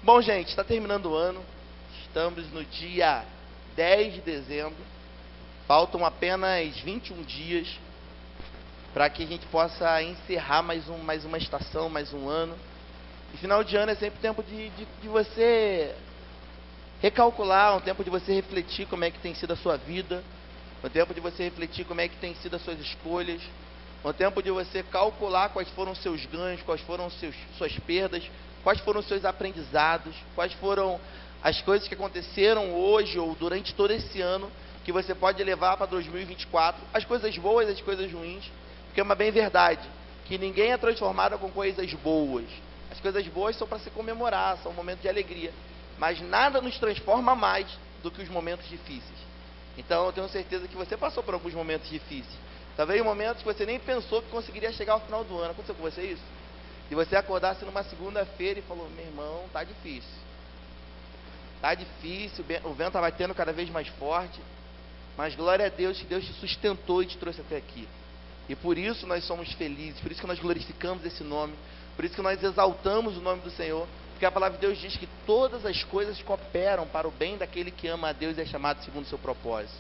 Bom, gente, está terminando o ano. Estamos no dia 10 de dezembro. Faltam apenas 21 dias para que a gente possa encerrar mais uma estação, mais um ano. E final de ano é sempre tempo de você recalcular, um tempo de você refletir como é que tem sido a sua vida, um tempo de você refletir como é que tem sido as suas escolhas, um tempo de você calcular quais foram os seus ganhos, quais foram suas perdas, quais foram os seus aprendizados, quais foram as coisas que aconteceram hoje ou durante todo esse ano que você pode levar para 2024, as coisas boas, as coisas ruins, porque é uma bem verdade que ninguém é transformado com coisas boas. As coisas boas são para se comemorar, são um momento de alegria, mas nada nos transforma mais do que os momentos difíceis. Então eu tenho certeza que você passou por alguns momentos difíceis, talvez momentos que você nem pensou que conseguiria chegar ao final do ano. Aconteceu com você isso? E você acordasse numa segunda-feira e falou: meu irmão, tá difícil. Tá difícil, o vento tá batendo cada vez mais forte. Mas glória a Deus que Deus te sustentou e te trouxe até aqui. E por isso nós somos felizes, por isso que nós glorificamos esse nome, por isso que nós exaltamos o nome do Senhor. Porque a palavra de Deus diz que todas as coisas cooperam para o bem daquele que ama a Deus e é chamado segundo o seu propósito.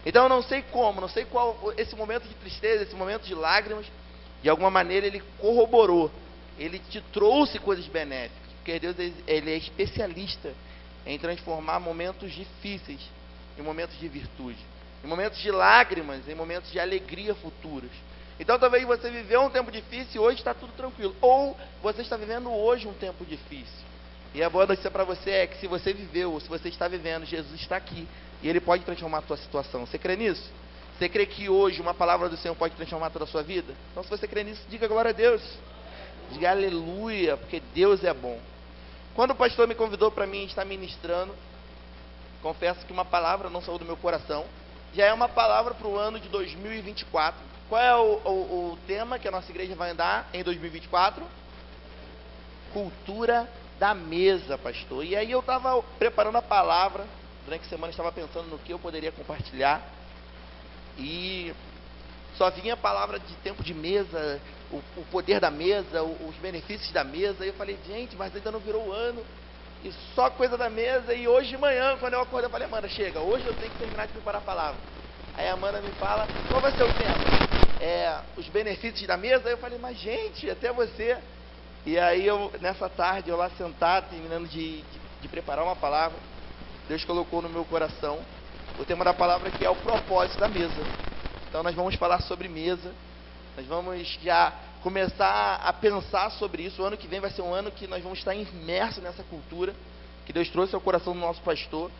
Então eu não sei como, não sei qual esse momento de tristeza, esse momento de lágrimas, de alguma maneira ele corroborou. Ele te trouxe coisas benéficas, porque Deus ele é especialista em transformar momentos difíceis em momentos de virtude, em momentos de lágrimas, em momentos de alegria futuras. Então talvez você viveu um tempo difícil e hoje está tudo tranquilo, ou você está vivendo hoje um tempo difícil. E a boa notícia para você é que se você viveu, ou se você está vivendo, Jesus está aqui e Ele pode transformar a sua situação. Você crê nisso? Você crê que hoje uma palavra do Senhor pode transformar toda a sua vida? Então se você crê nisso, diga glória a Deus. Diga aleluia, porque Deus é bom. Quando o pastor me convidou para mim estar ministrando, confesso que uma palavra não saiu do meu coração. Já é uma palavra para o ano de 2024. Qual é o tema que a nossa igreja vai andar em 2024? Cultura da mesa, pastor. E aí eu estava preparando a palavra, durante a semana estava pensando no que eu poderia compartilhar. E só vinha a palavra de tempo de mesa, o poder da mesa, os benefícios da mesa. E eu falei: gente, mas ainda não virou o ano, e só coisa da mesa. E hoje de manhã, quando eu acordei, eu falei: Amanda, chega, hoje eu tenho que terminar de preparar a palavra. Aí a Amanda me fala: qual vai ser o tema? Os benefícios da mesa. Aí eu falei: mas gente, até você. E aí nessa tarde, eu lá sentado, terminando de preparar uma palavra, Deus colocou no meu coração o tema da palavra, que é o propósito da mesa. Então nós vamos falar sobre mesa. Nós vamos já começar a pensar sobre isso. O ano que vem vai ser um ano que nós vamos estar imersos nessa cultura que Deus trouxe ao coração do nosso pastor.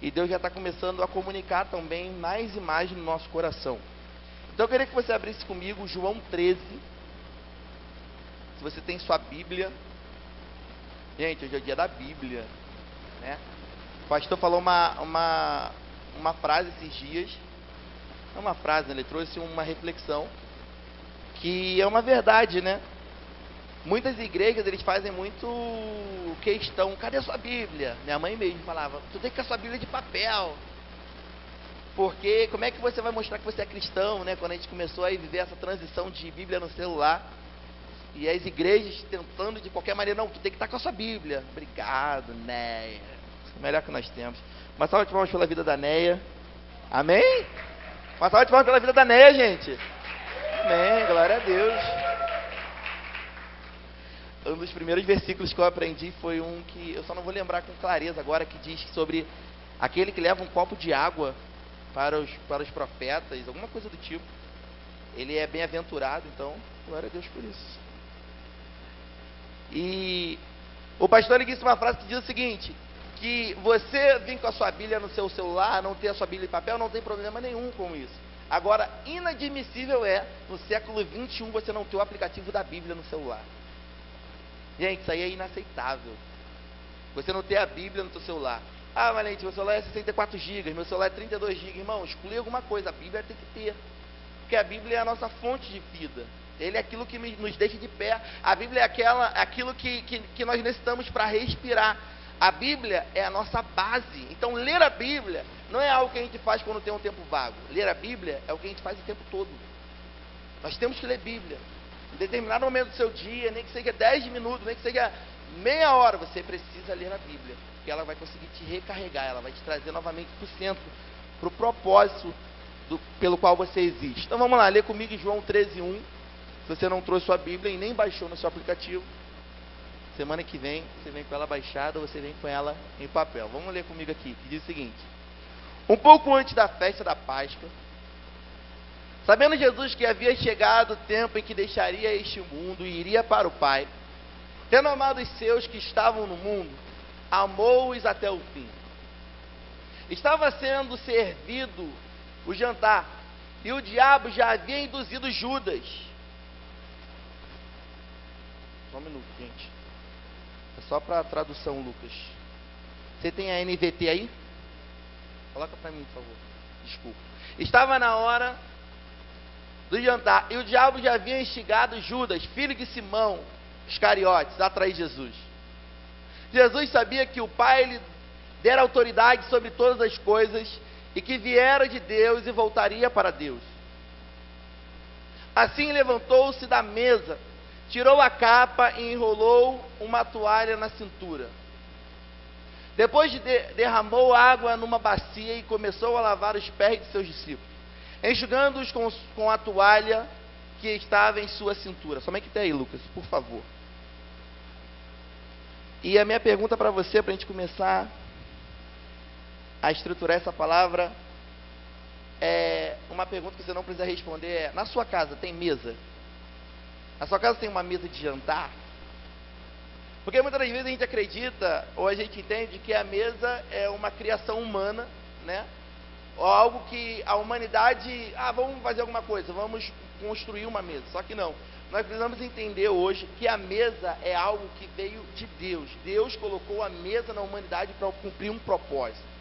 E Deus já está começando a comunicar também mais e mais no nosso coração. Então eu queria que você abrisse comigo João 13. Se você tem sua Bíblia. Gente, hoje é o dia da Bíblia, né? O pastor falou uma frase esses dias. Não é uma frase, né? Ele trouxe uma reflexão que é uma verdade, né? Muitas igrejas, eles fazem muito questão: cadê a sua Bíblia? Minha mãe mesmo falava: tu tem que ter a sua Bíblia de papel, porque como é que você vai mostrar que você é cristão, né? Quando a gente começou a viver essa transição de Bíblia no celular, e as igrejas tentando de qualquer maneira: não, tu tem que estar com a sua Bíblia. Obrigado, Neia, o melhor que nós temos. Uma salva de palmas pela vida da Neia. Amém? Uma salva de palmas pela vida da Neia, gente. Amém, glória a Deus. Um dos primeiros versículos que eu aprendi foi um que eu só não vou lembrar com clareza agora, que diz sobre aquele que leva um copo de água para os profetas, alguma coisa do tipo. Ele é bem-aventurado, então glória a Deus por isso. E o pastor, ele disse uma frase que diz o seguinte: que você vir com a sua Bíblia no seu celular, não ter a sua Bíblia em papel, não tem problema nenhum com isso. Agora, inadmissível é, no século 21, você não ter o aplicativo da Bíblia no celular. Gente, isso aí é inaceitável. Você não ter a Bíblia no seu celular. Ah, Valente, meu celular é 64 GB, meu celular é 32 GB. Irmão, exclui alguma coisa, a Bíblia tem que ter. Porque a Bíblia é a nossa fonte de vida. Ele é aquilo que nos deixa de pé. A Bíblia é aquilo que nós necessitamos para respirar. A Bíblia é a nossa base. Então, ler a Bíblia não é algo que a gente faz quando tem um tempo vago. Ler a Bíblia é o que a gente faz o tempo todo. Nós temos que ler Bíblia. Em determinado momento do seu dia, nem que seja 10 minutos, nem que seja meia hora, você precisa ler a Bíblia. Porque ela vai conseguir te recarregar, ela vai te trazer novamente para o centro, para o propósito pelo qual você existe. Então vamos lá, lê comigo João 13:1. Se você não trouxe sua Bíblia e nem baixou no seu aplicativo, semana que vem, você vem com ela baixada ou você vem com ela em papel. Vamos ler comigo aqui, que diz o seguinte: um pouco antes da festa da Páscoa, sabendo Jesus que havia chegado o tempo em que deixaria este mundo e iria para o Pai, tendo amado os seus que estavam no mundo, amou-os até o fim. Estava sendo servido o jantar, e o diabo já havia induzido Judas. Só um minuto, gente. É só para a tradução, Lucas. Você tem a NVT aí? Coloca para mim, por favor. Desculpa. Estava na hora do jantar, e o diabo já havia instigado Judas, filho de Simão Iscariotes, a trair Jesus. Jesus sabia que o Pai lhe dera autoridade sobre todas as coisas, e que viera de Deus e voltaria para Deus. Assim levantou-se da mesa, tirou a capa e enrolou uma toalha na cintura. Depois derramou água numa bacia e começou a lavar os pés de seus discípulos, enxugando-os com a toalha que estava em sua cintura. Somente até aí, Lucas, por favor. E a minha pergunta para você, para a gente começar a estruturar essa palavra, é uma pergunta que você não precisa responder: na sua casa tem mesa? Na sua casa tem uma mesa de jantar? Porque muitas das vezes a gente acredita, ou a gente entende que a mesa é uma criação humana, né? Ou algo que a humanidade, vamos fazer alguma coisa, vamos construir uma mesa. Só que não. Nós precisamos entender hoje que a mesa é algo que veio de Deus. Deus colocou a mesa na humanidade para cumprir um propósito.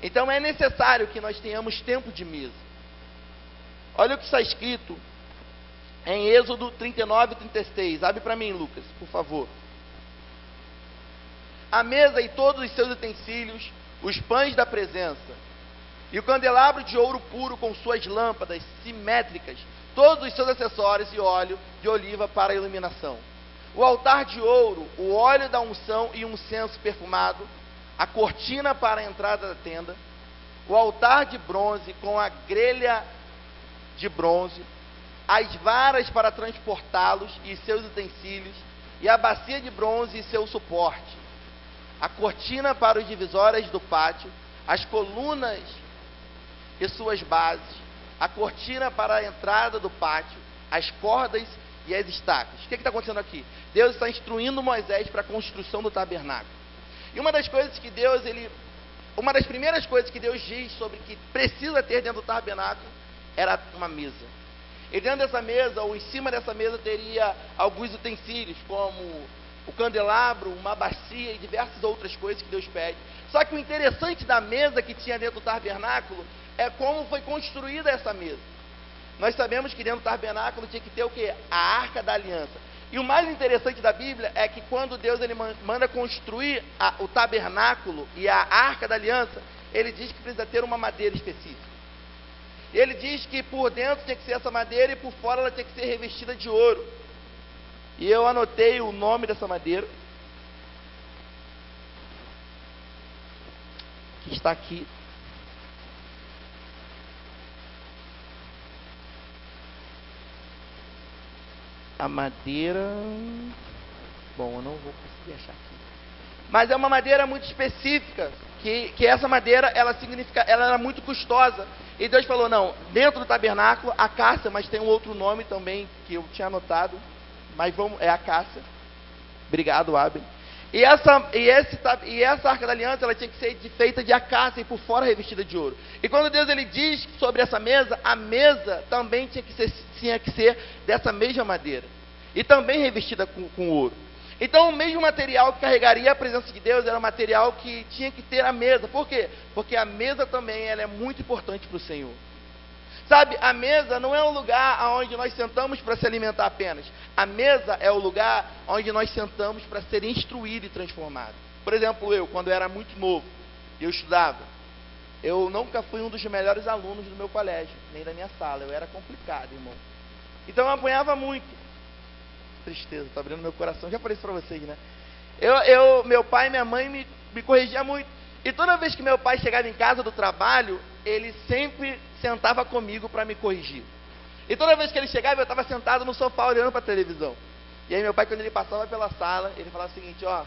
Então é necessário que nós tenhamos tempo de mesa. Olha o que está escrito em Êxodo 39:36. Abre para mim, Lucas, por favor. A mesa e todos os seus utensílios, os pães da presença, e o candelabro de ouro puro com suas lâmpadas simétricas, todos os seus acessórios e óleo de oliva para a iluminação. O altar de ouro, o óleo da unção e um incenso perfumado, a cortina para a entrada da tenda, o altar de bronze com a grelha de bronze, as varas para transportá-los e seus utensílios, e a bacia de bronze e seu suporte, a cortina para os divisórias do pátio, as colunas e suas bases, a cortina para a entrada do pátio, as cordas e as estacas. O que está acontecendo aqui? Deus está instruindo Moisés para a construção do tabernáculo. E uma das primeiras coisas que Deus diz sobre que precisa ter dentro do tabernáculo era uma mesa. E dentro dessa mesa, ou em cima dessa mesa, teria alguns utensílios, como o candelabro, uma bacia e diversas outras coisas que Deus pede. Só que o interessante da mesa que tinha dentro do tabernáculo é como foi construída essa mesa. Nós sabemos que dentro do tabernáculo tinha que ter o quê? A Arca da Aliança. E o mais interessante da Bíblia é que quando Deus ele manda construir o tabernáculo e a Arca da Aliança, ele diz que precisa ter uma madeira específica. Ele diz que por dentro tinha que ser essa madeira e por fora ela tinha que ser revestida de ouro. E eu anotei o nome dessa madeira, que está aqui. A madeira... Bom, eu não vou conseguir achar aqui. Mas é uma madeira muito específica, que essa madeira, ela era muito custosa. E Deus falou, não, dentro do tabernáculo, a acácia, mas tem um outro nome também, que eu tinha anotado, mas é a acácia. Obrigado, Abel. E essa Arca da Aliança, ela tinha que ser feita de acácia e por fora revestida de ouro. E quando Deus ele diz sobre essa mesa, a mesa também tinha que ser dessa mesma madeira. E também revestida com ouro. Então o mesmo material que carregaria a presença de Deus era o material que tinha que ter a mesa. Por quê? Porque a mesa também ela é muito importante para o Senhor. Sabe, a mesa não é um lugar onde nós sentamos para se alimentar apenas. A mesa é o lugar onde nós sentamos para ser instruído e transformado. Por exemplo, eu, quando eu era muito novo, eu estudava. Eu nunca fui um dos melhores alunos do meu colégio, nem da minha sala. Eu era complicado, irmão. Então eu apanhava muito. Tristeza, tá abrindo meu coração. Já falei isso pra vocês, né? Meu pai e minha mãe me corrigiam muito. E toda vez que meu pai chegava em casa do trabalho, ele sempre sentava comigo para me corrigir. E toda vez que ele chegava, eu estava sentado no sofá olhando para a televisão. E aí meu pai, quando ele passava pela sala, ele falava o seguinte: ó,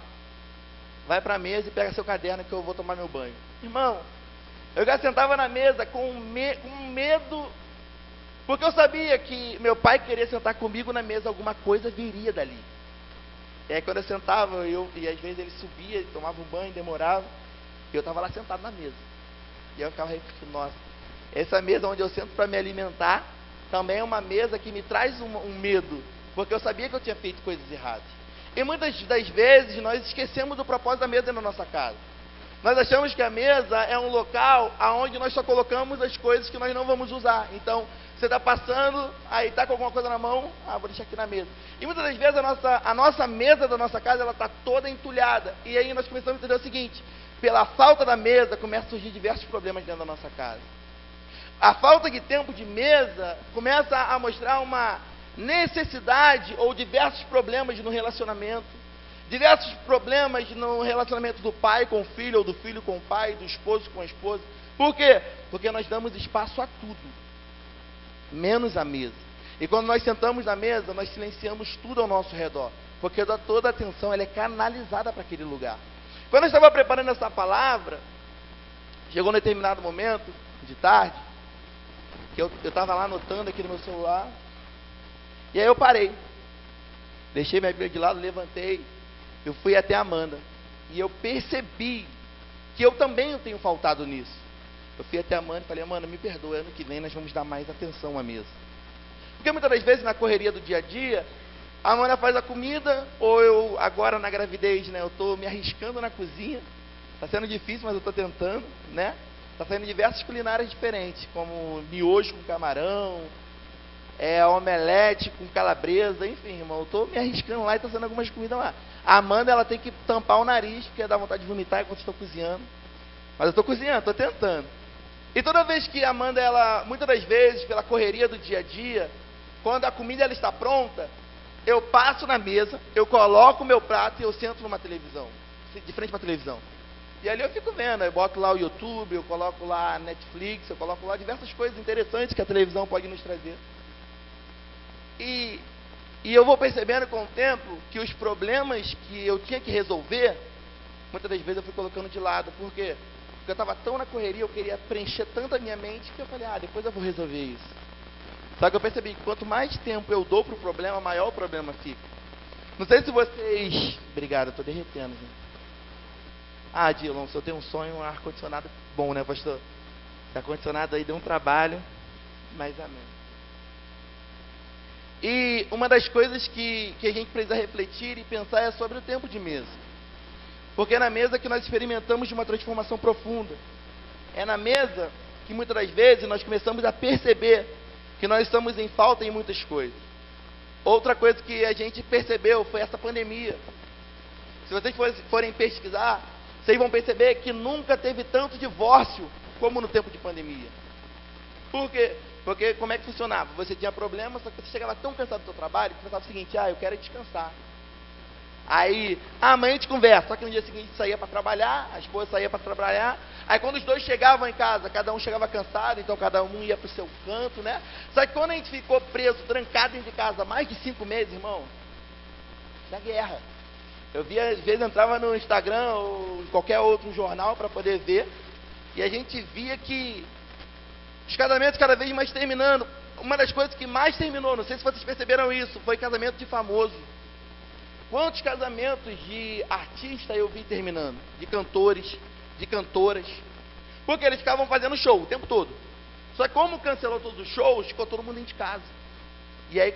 vai para a mesa e pega seu caderno que eu vou tomar meu banho. Irmão, eu já sentava na mesa com medo, porque eu sabia que meu pai queria sentar comigo na mesa, alguma coisa viria dali. E aí quando eu sentava, e às vezes ele subia, ele tomava um banho, demorava, e eu estava lá sentado na mesa. E eu ficava refletindo: nossa, essa mesa onde eu sento para me alimentar, também é uma mesa que me traz um medo, porque eu sabia que eu tinha feito coisas erradas. E muitas das vezes nós esquecemos do propósito da mesa na nossa casa. Nós achamos que a mesa é um local onde nós só colocamos as coisas que nós não vamos usar. Então, você está passando, aí está com alguma coisa na mão, vou deixar aqui na mesa. E muitas das vezes a nossa mesa da nossa casa, ela está toda entulhada. E aí nós começamos a entender o seguinte: pela falta da mesa, começam a surgir diversos problemas dentro da nossa casa. A falta de tempo de mesa começa a mostrar uma necessidade ou diversos problemas no relacionamento. Diversos problemas no relacionamento do pai com o filho, ou do filho com o pai, do esposo com a esposa. Por quê? Porque nós damos espaço a tudo, menos a mesa. E quando nós sentamos na mesa, nós silenciamos tudo ao nosso redor, porque toda a atenção ela é canalizada para aquele lugar. Quando eu estava preparando essa palavra, chegou um determinado momento, de tarde, que eu estava lá anotando aqui no meu celular, e aí eu parei, deixei minha Bíblia de lado, levantei, eu fui até a Amanda, e eu percebi que eu também tenho faltado nisso. Eu fui até a Amanda e falei: Amanda, me perdoa, ano que vem nós vamos dar mais atenção à mesa. Porque muitas das vezes na correria do dia a dia, a Amanda faz a comida, ou eu agora na gravidez, né, eu estou me arriscando na cozinha, está sendo difícil, mas eu estou tentando, né? Está saindo diversas culinárias diferentes, como miojo com camarão, omelete com calabresa, enfim, irmão, eu estou me arriscando lá e está sendo algumas comidas lá. A Amanda, ela tem que tampar o nariz, porque dá vontade de vomitar enquanto estou cozinhando. Mas eu estou cozinhando, estou tentando. E toda vez que a Amanda, muitas das vezes, pela correria do dia a dia, quando a comida ela está pronta, eu passo na mesa, eu coloco o meu prato e eu sento numa televisão, de frente para a televisão. E ali eu fico vendo, eu boto lá o YouTube, eu coloco lá a Netflix, eu coloco lá diversas coisas interessantes que a televisão pode nos trazer. E eu vou percebendo com o tempo que os problemas que eu tinha que resolver, muitas das vezes eu fui colocando de lado. Por quê? Porque eu estava tão na correria, eu queria preencher tanto a minha mente, que eu falei: depois eu vou resolver isso. Só que eu percebi que quanto mais tempo eu dou para o problema, maior o problema fica. Não sei se vocês... Obrigado, eu estou derretendo, gente. Dilon, se eu tenho um sonho, um ar-condicionado bom, né, pastor? Esse ar-condicionado aí deu um trabalho, mas amém. E uma das coisas que a gente precisa refletir e pensar é sobre o tempo de mesa. Porque é na mesa que nós experimentamos de uma transformação profunda. É na mesa que muitas das vezes nós começamos a perceber que nós estamos em falta em muitas coisas. Outra coisa que a gente percebeu foi essa pandemia. Se vocês forem pesquisar, vocês vão perceber que nunca teve tanto divórcio como no tempo de pandemia. Por quê? Porque como é que funcionava? Você tinha problema, só que você chegava tão cansado do seu trabalho que você pensava o seguinte: eu quero descansar. Aí, amanhã a gente conversa. Só que no dia seguinte saía para trabalhar, a esposa saía para trabalhar. Aí quando os dois chegavam em casa, cada um chegava cansado, então cada um ia para o seu canto, né? Só que quando a gente ficou preso, trancado dentro de casa mais de 5 meses, irmão, da guerra. Eu via, às vezes entrava no Instagram ou em qualquer outro jornal para poder ver, e a gente via que os casamentos cada vez mais terminando. Uma das coisas que mais terminou, não sei se vocês perceberam isso, foi casamento de famoso. Quantos casamentos de artistas eu vi terminando? De cantores, de cantoras. Porque eles ficavam fazendo show o tempo todo. Só que como cancelou todos os shows, ficou todo mundo dentro de casa. E aí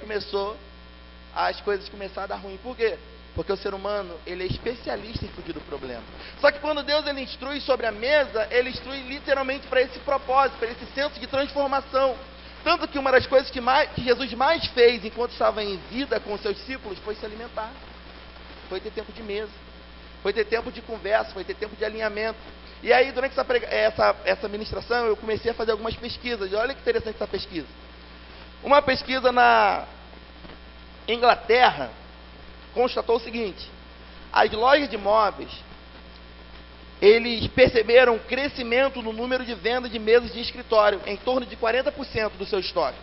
as coisas começaram a dar ruim. Por quê? Porque o ser humano, ele é especialista em fugir do problema. Só que quando Deus ele instrui sobre a mesa, ele instrui literalmente para esse propósito, para esse senso de transformação. Tanto que uma das coisas que Jesus mais fez enquanto estava em vida com os seus discípulos foi se alimentar. Foi ter tempo de mesa. Foi ter tempo de conversa, foi ter tempo de alinhamento. E aí, durante essa ministração, eu comecei a fazer algumas pesquisas. E olha que interessante essa pesquisa. Uma pesquisa Inglaterra constatou o seguinte: as lojas de imóveis, eles perceberam um crescimento no número de vendas de mesas de escritório, em torno de 40% do seu estoque,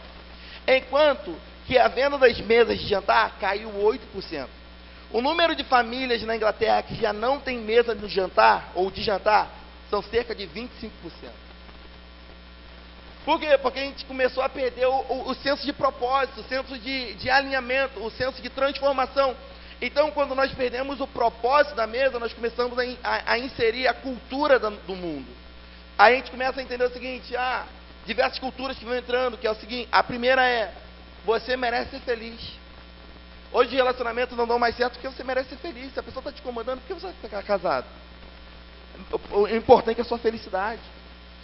enquanto que a venda das mesas de jantar caiu 8%. O número de famílias na Inglaterra que já não tem mesa no jantar, ou de jantar, são cerca de 25%. Por quê? Porque a gente começou a perder o senso de propósito, o senso de alinhamento, o senso de transformação. Então, quando nós perdemos o propósito da mesa, nós começamos a inserir a cultura do mundo. Aí a gente começa a entender o seguinte: diversas culturas que vão entrando, que é o seguinte: a primeira é, você merece ser feliz. Hoje relacionamentos não dão mais certo porque você merece ser feliz. Se a pessoa está te incomodando, por que você está casado? O importante é a sua felicidade.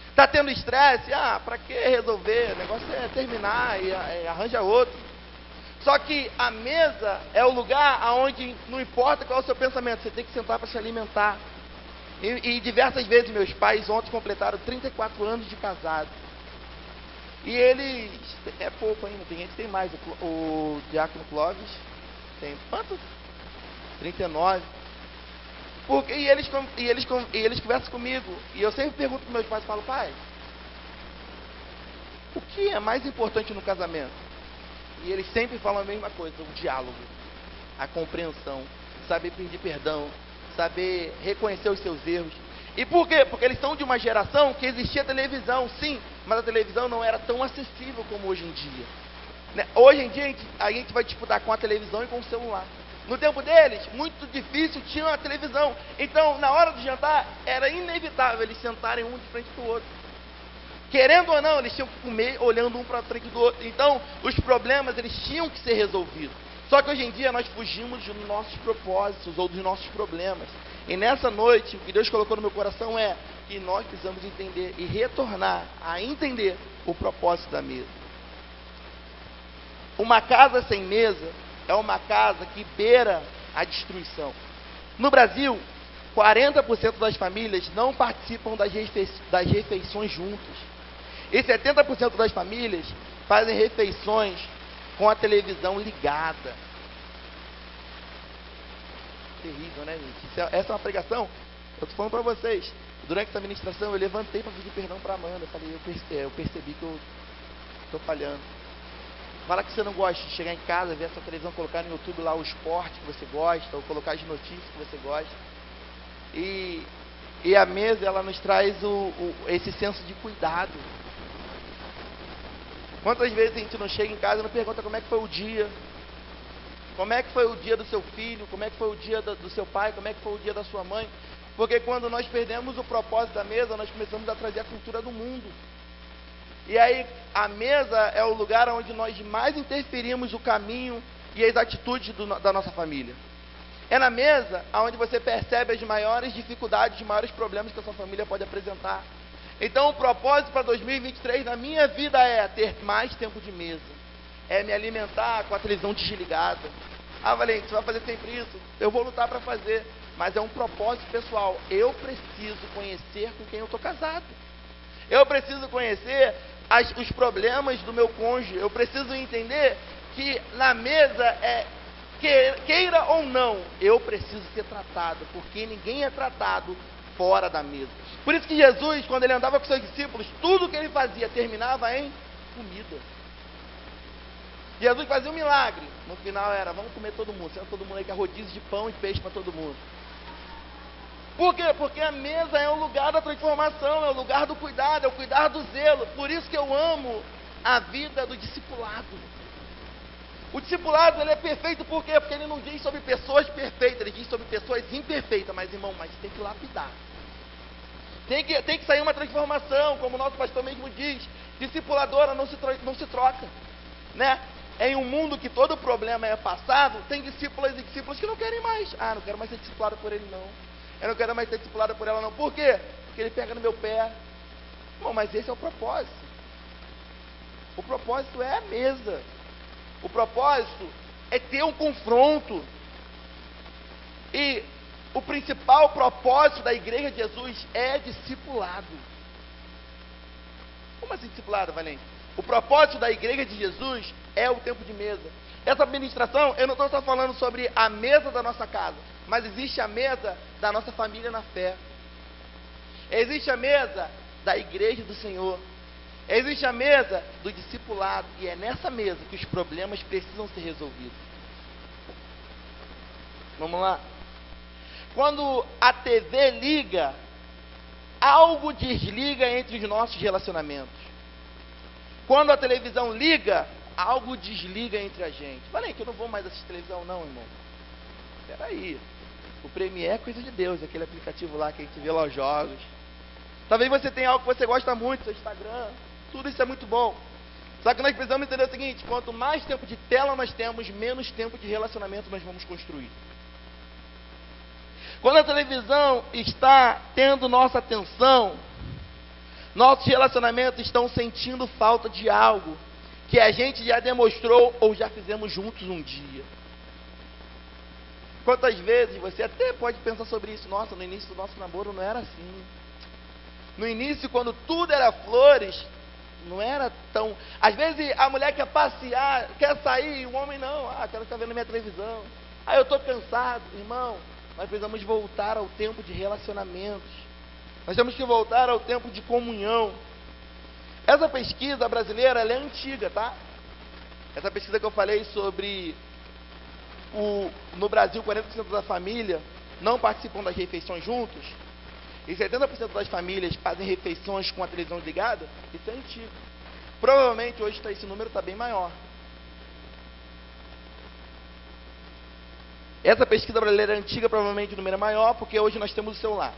Está tendo estresse? Para que resolver? O negócio é terminar e arranja outro. Só que a mesa é o lugar onde não importa qual é o seu pensamento, você tem que sentar para se alimentar. E diversas vezes meus pais ontem completaram 34 anos de casado. E eles, é pouco ainda, tem gente que tem mais. O Diácono Clóvis tem quanto? 39. E eles conversam comigo. E eu sempre pergunto para meus pais, falo: pai, o que é mais importante no casamento? E eles sempre falam a mesma coisa: o diálogo, a compreensão, saber pedir perdão, saber reconhecer os seus erros. E por quê? Porque eles são de uma geração que existia televisão, sim, mas a televisão não era tão acessível como hoje em dia. Hoje em dia a gente vai disputar com a televisão e com o celular. No tempo deles, muito difícil, tinha a televisão. Então, na hora do jantar, era inevitável eles sentarem um de frente do outro. Querendo ou não, eles tinham que comer olhando um para frente do outro. Então, os problemas, eles tinham que ser resolvidos. Só que hoje em dia, nós fugimos dos nossos propósitos ou dos nossos problemas. E nessa noite, o que Deus colocou no meu coração é que nós precisamos entender e retornar a entender o propósito da mesa. Uma casa sem mesa é uma casa que beira a destruição. No Brasil, 40% das famílias não participam das refeições juntas. E 70% das famílias fazem refeições com a televisão ligada. Terrível, né, gente? Essa é uma pregação. Eu estou falando para vocês. Durante essa ministração, eu levantei para pedir perdão para a Amanda. Eu falei: eu percebi que eu estou falhando. Fala que você não gosta de chegar em casa, ver essa televisão, colocar no YouTube lá o esporte que você gosta, ou colocar as notícias que você gosta. E a mesa, ela nos traz esse senso de cuidado. Quantas vezes a gente não chega em casa e não pergunta como é que foi o dia? Como é que foi o dia do seu filho? Como é que foi o dia do seu pai? Como é que foi o dia da sua mãe? Porque quando nós perdemos o propósito da mesa, nós começamos a trazer a cultura do mundo. E aí, a mesa é o lugar onde nós mais interferimos o caminho e as atitudes da nossa família. É na mesa onde você percebe as maiores dificuldades, os maiores problemas que a sua família pode apresentar. Então, o propósito para 2023 na minha vida é ter mais tempo de mesa. É me alimentar com a televisão desligada. Valente, você vai fazer sempre isso? Eu vou lutar para fazer. Mas é um propósito pessoal. Eu preciso conhecer com quem eu estou casado. Eu preciso conhecer os problemas do meu cônjuge. Eu preciso entender que na mesa queira ou não, eu preciso ser tratado, porque ninguém é tratado fora da mesa. Por isso que Jesus, quando ele andava com seus discípulos, tudo que ele fazia terminava em comida. Jesus fazia um milagre, no final era: vamos comer todo mundo, senta todo mundo aí que é rodízio de pão e peixe para todo mundo. Por quê? Porque a mesa é o lugar da transformação, é o lugar do cuidado, é o cuidar do zelo. Por isso que eu amo a vida do discipulado. O discipulado, ele é perfeito por quê? Porque ele não diz sobre pessoas perfeitas, ele diz sobre pessoas imperfeitas. Mas, irmão, tem que lapidar. Tem que sair uma transformação, como o nosso pastor mesmo diz. Discipuladora não se troca, né? Em um mundo que todo problema é passado, tem discípulos e discípulos que não querem mais. Não quero mais ser discipulado por ele, não. Eu não quero mais ser discipulado por ela, não. Por quê? Porque ele pega no meu pé. Bom, mas esse é o propósito. O propósito é a mesa. O propósito é ter um confronto. E o principal propósito da igreja de Jesus é discipulado. Como assim discipulado, Valente? O propósito da igreja de Jesus é o tempo de mesa. Essa administração, eu não estou só falando sobre a mesa da nossa casa, mas existe a mesa da nossa família na fé. Existe a mesa da igreja do Senhor. Existe a mesa do discipulado. E é nessa mesa que os problemas precisam ser resolvidos. Vamos lá. Quando a TV liga, algo desliga entre os nossos relacionamentos. Quando a televisão liga, algo desliga entre a gente. Falei que eu não vou mais assistir televisão não, irmão. Espera aí. O Premiere é coisa de Deus, aquele aplicativo lá que a gente vê lá os jogos. Talvez você tenha algo que você gosta muito, seu Instagram. Tudo isso é muito bom. Só que nós precisamos entender o seguinte: quanto mais tempo de tela nós temos, menos tempo de relacionamento nós vamos construir. Quando a televisão está tendo nossa atenção, nossos relacionamentos estão sentindo falta de algo que a gente já demonstrou ou já fizemos juntos um dia. Quantas vezes você até pode pensar sobre isso? Nossa, no início do nosso namoro não era assim. No início, quando tudo era flores, não era tão... Às vezes a mulher quer passear, quer sair, o homem não. Quero ficar vendo minha televisão. Eu estou cansado. Irmão, nós precisamos voltar ao tempo de relacionamentos. Nós temos que voltar ao tempo de comunhão. Essa pesquisa brasileira, ela é antiga, tá? Essa pesquisa que eu falei sobre no Brasil, 40% da família não participam das refeições juntos, e 70% das famílias fazem refeições com a televisão ligada. Isso é antigo. Provavelmente hoje esse número está bem maior. Essa pesquisa brasileira é antiga, provavelmente o número é maior, porque hoje nós temos o celular.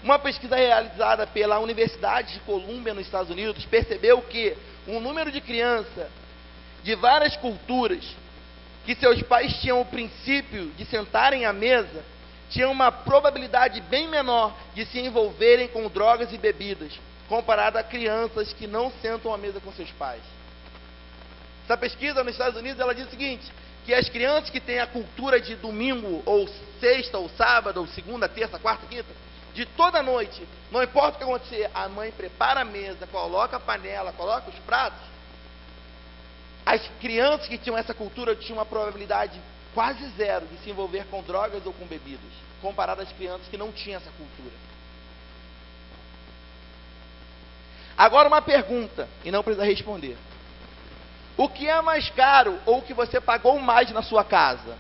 Uma pesquisa realizada pela Universidade de Colômbia, nos Estados Unidos, percebeu que um número de crianças de várias culturas, que seus pais tinham o princípio de sentarem à mesa, tinham uma probabilidade bem menor de se envolverem com drogas e bebidas, comparada a crianças que não sentam à mesa com seus pais. Essa pesquisa nos Estados Unidos, ela diz o seguinte: que as crianças que têm a cultura de domingo, ou sexta, ou sábado, ou segunda, terça, quarta, quinta, de toda noite, não importa o que acontecer, a mãe prepara a mesa, coloca a panela, coloca os pratos. As crianças que tinham essa cultura tinham uma probabilidade quase zero de se envolver com drogas ou com bebidas, comparado às crianças que não tinham essa cultura. Agora uma pergunta, e não precisa responder. O que é mais caro ou o que você pagou mais na sua casa?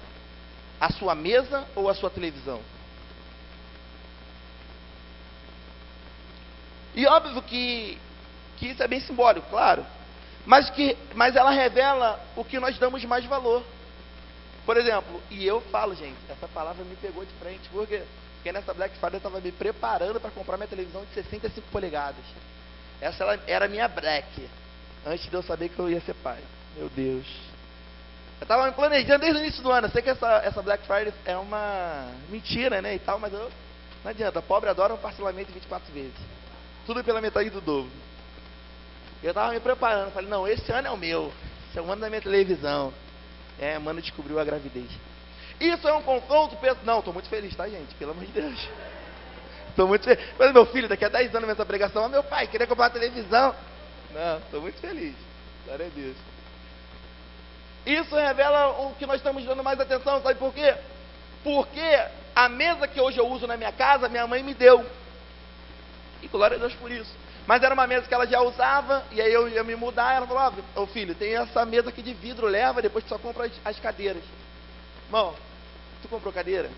A sua mesa ou a sua televisão? E óbvio que isso é bem simbólico, claro. Mas ela revela o que nós damos mais valor. Por exemplo, e eu falo, gente, essa palavra me pegou de frente, porque nessa Black Friday eu estava me preparando para comprar minha televisão de 65 polegadas. Essa era a minha Black, antes de eu saber que eu ia ser pai. Meu Deus. Eu estava me planejando desde o início do ano. Eu sei que essa Black Friday é uma mentira, né, e tal, mas não adianta. Pobre adora um parcelamento de 24 vezes. Tudo pela metade do dobro. Eu estava me preparando, falei, não, esse ano é o meu. Esse é o ano da minha televisão. Mano descobriu a gravidez. Isso é um confronto? Não, estou muito feliz, tá, gente? Pelo amor de Deus. Estou muito feliz. Mas meu filho, daqui a 10 anos nessa pregação, meu pai, queria comprar uma televisão. Não, estou muito feliz. Glória a Deus. Isso revela o que nós estamos dando mais atenção, sabe por quê? Porque a mesa que hoje eu uso na minha casa, minha mãe me deu. E glória a Deus por isso. Mas era uma mesa que ela já usava, e aí eu ia me mudar, ela falou, ô filho, tem essa mesa aqui de vidro, leva, depois tu só compra as cadeiras. Irmão, tu comprou cadeira?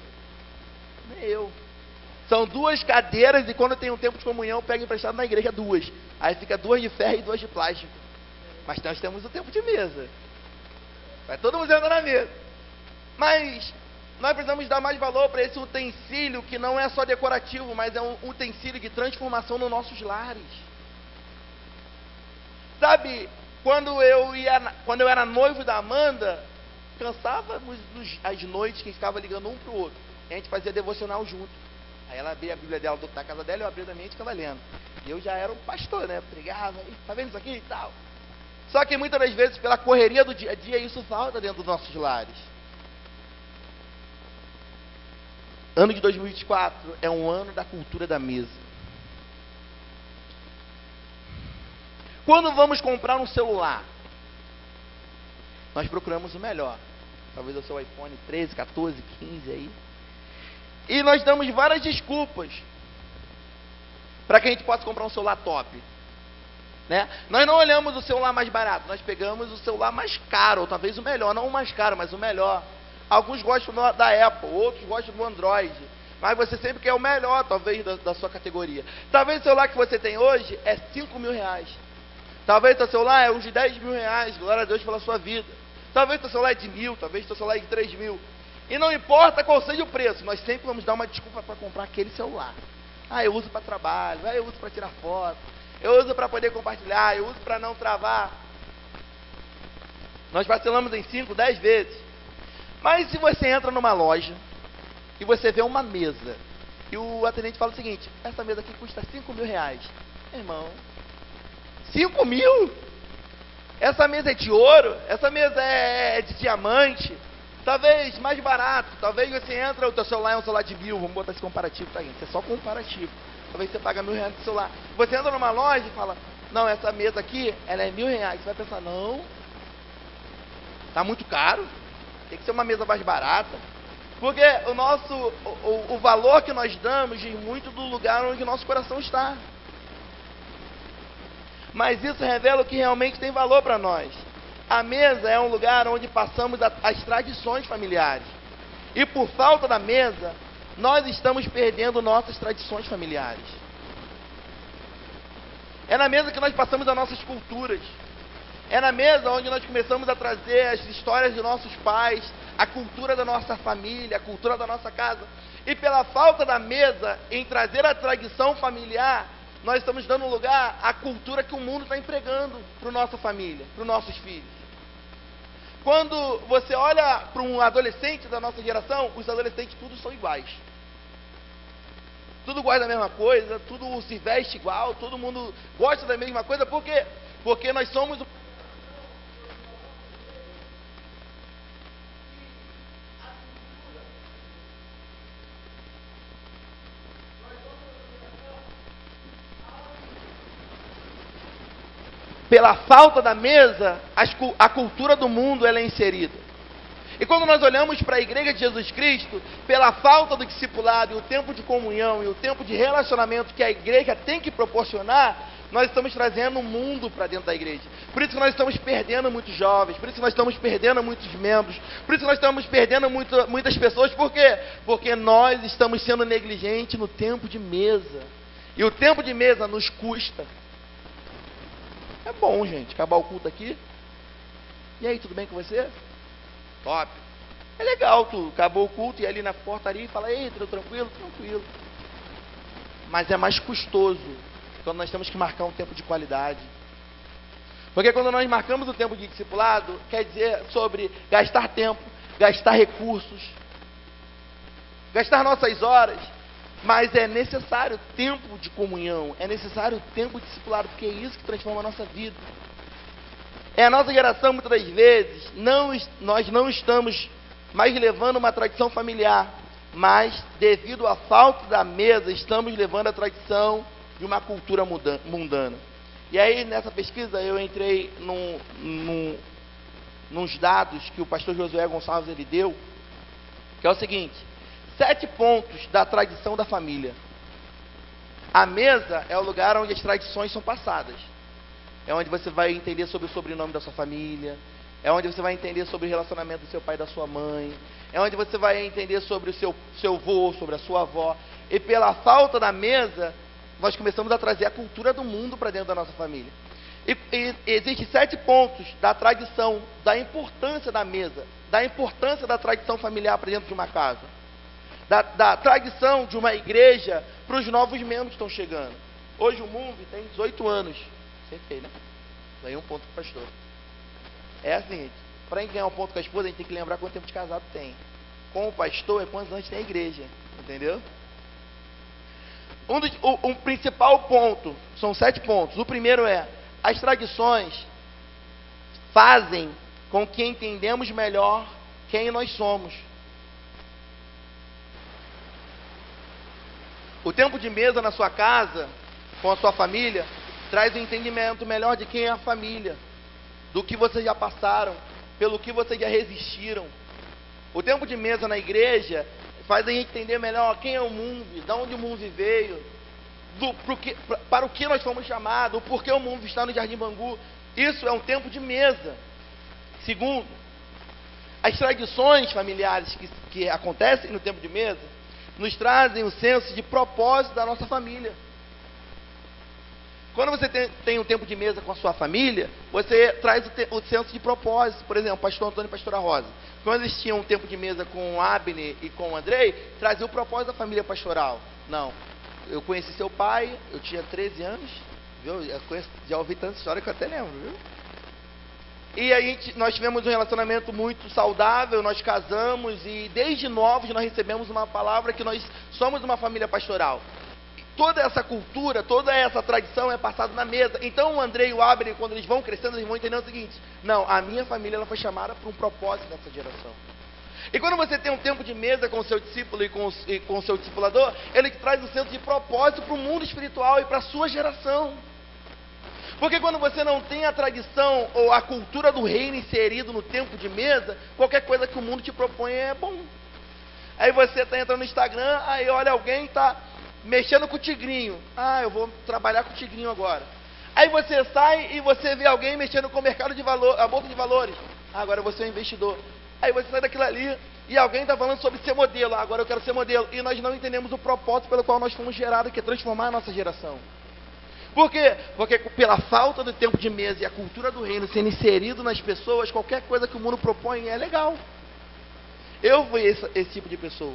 Nem eu. São 2 cadeiras, e quando tem um tempo de comunhão, eu pego emprestado na igreja 2. Aí fica 2 de ferro e 2 de plástico. Mas nós temos o tempo de mesa. Vai todo mundo sentar na mesa. Mas nós precisamos dar mais valor para esse utensílio que não é só decorativo, mas é um utensílio de transformação nos nossos lares. Sabe, quando eu era noivo da Amanda, cansávamos as noites que ficava ligando um para o outro. E a gente fazia devocional junto. Aí ela abria a Bíblia dela da casa dela, eu abria da minha e ficava lendo. E eu já era um pastor, né? Pregava, tá vendo isso aqui e tal. Só que muitas das vezes, pela correria do dia a dia, isso falta dentro dos nossos lares. Ano de 2024 é um ano da cultura da mesa. Quando vamos comprar um celular, nós procuramos o melhor. Talvez o seu iPhone 13, 14, 15 aí. E nós damos várias desculpas para que a gente possa comprar um celular top, né? Nós não olhamos o celular mais barato, nós pegamos o celular mais caro, ou talvez o melhor, não o mais caro, mas o melhor. Alguns gostam da Apple, outros gostam do Android, mas você sempre quer o melhor, talvez, da sua categoria. Talvez o celular que você tem hoje é 5 mil reais. Talvez o seu celular é uns 10 mil reais, glória a Deus pela sua vida. Talvez o seu celular é de 1.000, talvez o seu celular é de 3 mil. E não importa qual seja o preço, nós sempre vamos dar uma desculpa para comprar aquele celular. Ah, eu uso para trabalho, eu uso para tirar foto, eu uso para poder compartilhar, eu uso para não travar. Nós parcelamos em 5, 10 vezes. Mas se você entra numa loja e você vê uma mesa e o atendente fala o seguinte: essa mesa aqui custa 5 mil reais. Irmão, 5 mil? Essa mesa é de ouro? Essa mesa é de diamante? Talvez mais barato. Talvez você entra, o teu celular é um celular de 1.000. Vamos botar esse comparativo, tá, gente? Isso é só comparativo. Talvez você paga 1.000 reais no celular. Você entra numa loja e fala: não, essa mesa aqui, ela é 1.000 reais. Você vai pensar: não, tá muito caro. Tem que ser uma mesa mais barata. Porque o valor que nós damos diz muito do lugar onde o nosso coração está. Mas isso revela o que realmente tem valor para nós. A mesa é um lugar onde passamos as tradições familiares. E por falta da mesa, nós estamos perdendo nossas tradições familiares. É na mesa que nós passamos as nossas culturas. É na mesa onde nós começamos a trazer as histórias de nossos pais, a cultura da nossa família, a cultura da nossa casa. E pela falta da mesa em trazer a tradição familiar, nós estamos dando lugar à cultura que o mundo está empregando para a nossa família, para os nossos filhos. Quando você olha para um adolescente da nossa geração, os adolescentes todos são iguais. Tudo gosta da mesma coisa, tudo se veste igual, todo mundo gosta da mesma coisa. Por quê? Porque nós somos pela falta da mesa, a cultura do mundo ela é inserida. E quando nós olhamos para a igreja de Jesus Cristo, pela falta do discipulado e o tempo de comunhão e o tempo de relacionamento que a igreja tem que proporcionar, nós estamos trazendo o mundo para dentro da igreja. Por isso que nós estamos perdendo muitos jovens, por isso que nós estamos perdendo muitos membros, por isso que nós estamos perdendo muitas pessoas. Por quê? Porque nós estamos sendo negligentes no tempo de mesa. E o tempo de mesa nos custa. É bom, gente, acabar o culto aqui. E aí, tudo bem com você? Top. É legal, tu acabou o culto e ir ali na portaria e fala: ei, tudo tranquilo? Tranquilo. Mas é mais custoso quando nós temos que marcar um tempo de qualidade. Porque quando nós marcamos o tempo de discipulado, quer dizer sobre gastar tempo, gastar recursos, gastar nossas horas. Mas é necessário tempo de comunhão, é necessário tempo de discipulado, porque é isso que transforma a nossa vida. A nossa geração, muitas das vezes, nós não estamos mais levando uma tradição familiar, mas devido à falta da mesa, estamos levando a tradição de uma cultura mundana. E aí, nessa pesquisa, eu entrei nos dados que o pastor Josué Gonçalves ele deu, que é o seguinte: 7 pontos da tradição da família. A mesa é o lugar onde as tradições são passadas. É onde você vai entender sobre o sobrenome da sua família. É onde você vai entender sobre o relacionamento do seu pai e da sua mãe. É onde você vai entender sobre o seu avô, sobre a sua avó. E pela falta da mesa, nós começamos a trazer a cultura do mundo para dentro da nossa família. E existem 7 pontos da tradição, da importância da mesa, da importância da tradição familiar para dentro de uma casa. Da tradição de uma igreja para os novos membros que estão chegando. Hoje o mundo tem 18 anos. Acertei, né? Ganhei um ponto com o pastor. É assim, para ganhar um ponto com a esposa, a gente tem que lembrar quanto tempo de casado tem. Com o pastor é quantos anos tem a igreja. Entendeu? Um principal ponto, são 7 pontos. O primeiro é: as tradições fazem com que entendemos melhor quem nós somos. O tempo de mesa na sua casa, com a sua família, traz um entendimento melhor de quem é a família, do que vocês já passaram, pelo que vocês já resistiram. O tempo de mesa na igreja faz a gente entender melhor quem é o mundo, de onde o mundo veio, para o que nós fomos chamados, o porquê o mundo está no Jardim Bangu. Isso é um tempo de mesa. Segundo, as tradições familiares que acontecem no tempo de mesa nos trazem o senso de propósito da nossa família. Quando você tem um tempo de mesa com a sua família, você traz o senso de propósito. Por exemplo, pastor Antônio e pastora Rosa. Quando eles tinham um tempo de mesa com o Abner e com o Andrei, trazia o propósito da família pastoral. Não, eu conheci seu pai, eu tinha 13 anos, viu? Já ouvi tanta história que eu até lembro, viu? E nós tivemos um relacionamento muito saudável, nós casamos e desde novos nós recebemos uma palavra que nós somos uma família pastoral. Toda essa cultura, toda essa tradição é passada na mesa. Então o André e o Abner, quando eles vão crescendo, eles vão entender o seguinte: não, a minha família ela foi chamada para um propósito dessa geração. E quando você tem um tempo de mesa com o seu discípulo e com o seu discipulador, ele traz um senso de propósito para o mundo espiritual e para a sua geração. Porque quando você não tem a tradição ou a cultura do reino inserido no tempo de mesa, qualquer coisa que o mundo te propõe é bom. Aí você está entrando no Instagram, aí olha alguém está mexendo com o tigrinho. Ah, eu vou trabalhar com o tigrinho agora. Aí você sai e você vê alguém mexendo com o mercado de valor, a bolsa de valores. Ah, agora você é um investidor. Aí você sai daquilo ali e alguém está falando sobre ser modelo. Ah, agora eu quero ser modelo. E nós não entendemos o propósito pelo qual nós fomos gerados, que é transformar a nossa geração. Por quê? Porque pela falta do tempo de mesa e a cultura do reino sendo inserido nas pessoas, qualquer coisa que o mundo propõe é legal. Eu fui esse tipo de pessoa.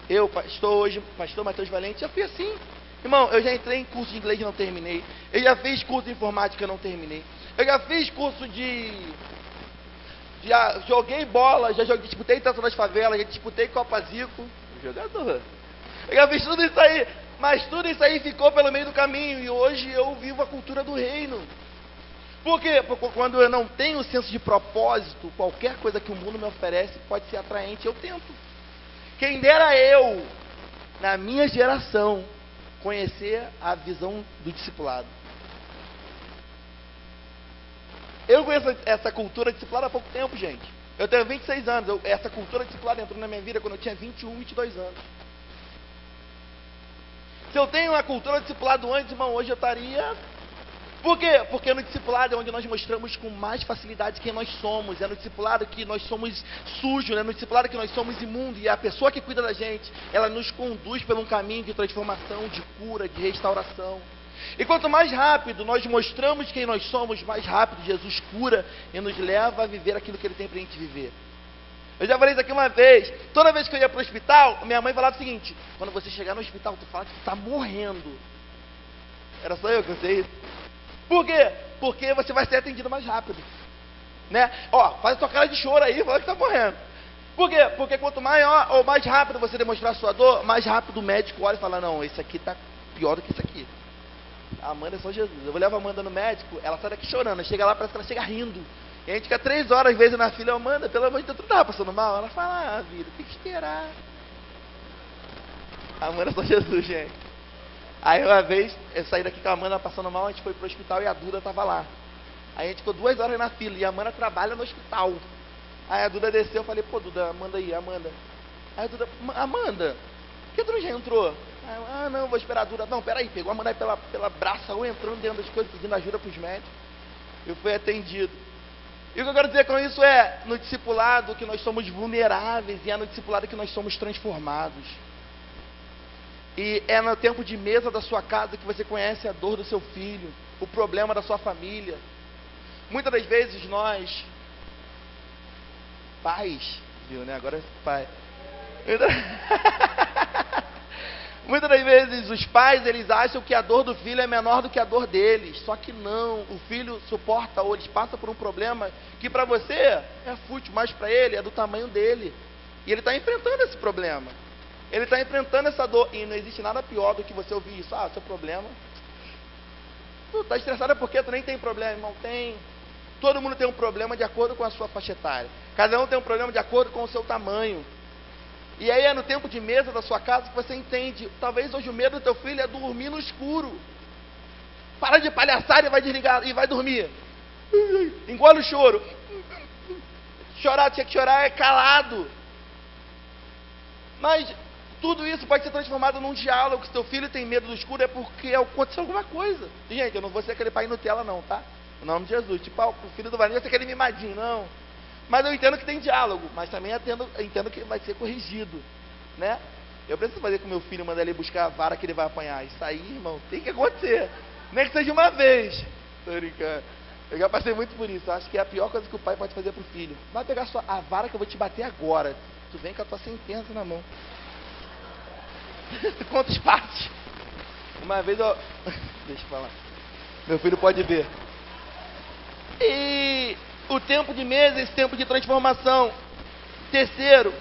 Eu, pastor Matheus Valente, já fui assim. Irmão, eu já entrei em curso de inglês e não terminei. Eu já fiz curso de informática e não terminei. Eu já fiz curso já joguei bola, disputei Taça das Favelas, já disputei Copa Zico. Jogador. Eu já fiz tudo isso aí. Mas tudo isso aí ficou pelo meio do caminho. E hoje eu vivo a cultura do reino. Por quê? Porque quando eu não tenho o senso de propósito, qualquer coisa que o mundo me oferece pode ser atraente. Eu tento. Quem dera eu, na minha geração, conhecer a visão do discipulado. Eu conheço essa cultura discipulada há pouco tempo, gente. Eu tenho 26 anos. Essa cultura discipulada entrou na minha vida quando eu tinha 21, 22 anos. Se eu tenho uma cultura discipulado antes, irmão, hoje eu estaria... Por quê? Porque no discipulado é onde nós mostramos com mais facilidade quem nós somos. É no discipulado que nós somos sujos, é no discipulado que nós somos imundos. E a pessoa que cuida da gente, ela nos conduz por um caminho de transformação, de cura, de restauração. E quanto mais rápido nós mostramos quem nós somos, mais rápido Jesus cura e nos leva a viver aquilo que Ele tem para a gente viver. Eu já falei isso aqui uma vez. Toda vez que eu ia para o hospital, minha mãe falava o seguinte: quando você chegar no hospital, tu fala que tu está morrendo. Era só eu que eu sei isso. Por quê? Porque você vai ser atendido mais rápido, né? Ó, faz a tua cara de choro aí, fala que está morrendo. Por quê? Porque quanto maior ou mais rápido você demonstrar a sua dor, mais rápido o médico olha e fala: não, esse aqui está pior do que isso aqui. A Amanda é só Jesus. Eu vou levar a Amanda no médico, ela sai daqui chorando, chega lá, parece que ela chega rindo. E a gente fica 3 horas, às vezes, na fila. Amanda, pelo amor de Deus, tu não estava passando mal? Ela fala: ah, vida, tem que esperar. A Amanda é só Jesus, gente. Aí uma vez, eu saí daqui com a Amanda passando mal, a gente foi pro hospital e a Duda estava lá. Aí a gente ficou 2 horas na fila e a Amanda trabalha no hospital. Aí a Duda desceu, eu falei: pô, Duda, Amanda aí, Amanda. Aí a Duda: Amanda, por que tu não já entrou? Aí eu: ah, não, vou esperar a Duda. Não, peraí, pegou a Amanda aí pela braça, ou entrando dentro das coisas, pedindo ajuda pros médicos. Eu fui atendido. E o que eu quero dizer com isso é, no discipulado que nós somos vulneráveis e é no discipulado que nós somos transformados. E é no tempo de mesa da sua casa que você conhece a dor do seu filho, o problema da sua família. Muitas das vezes nós, pais, viu, né? Agora é pai. Muitas das vezes os pais, eles acham que a dor do filho é menor do que a dor deles. Só que não, o filho suporta ou eles passam por um problema que para você é fútil, mas para ele é do tamanho dele. E ele está enfrentando esse problema. Ele está enfrentando essa dor. E não existe nada pior do que você ouvir isso. Ah, seu problema. Tu está estressado porque tu nem tem problema, irmão. Tem. Todo mundo tem um problema de acordo com a sua faixa etária. Cada um tem um problema de acordo com o seu tamanho. E aí é no tempo de mesa da sua casa que você entende. Talvez hoje o medo do teu filho é dormir no escuro. para de palhaçada e vai desligar e vai dormir. Engole o choro. Chorar, tinha que chorar, é calado. Mas tudo isso pode ser transformado num diálogo. Se teu filho tem medo do escuro, é porque aconteceu alguma coisa. Gente, eu não vou ser aquele pai Nutella não, tá? Em nome de Jesus. Tipo, o filho do Vanessa é aquele mimadinho, não. Mas eu entendo que tem diálogo, mas também entendo que vai ser corrigido, né? Eu preciso fazer com meu filho, mandar ele buscar a vara que ele vai apanhar. Isso aí, irmão, tem que acontecer. Nem que seja uma vez. Tô brincando. Eu já passei muito por isso. Acho que é a pior coisa que o pai pode fazer pro filho. Vai pegar a vara que eu vou te bater agora. Tu vem com a tua sentença na mão. Quantos passos? Uma vez eu... Deixa eu falar. Meu filho pode ver. E o tempo de mesa, esse tempo de transformação. Terceiro,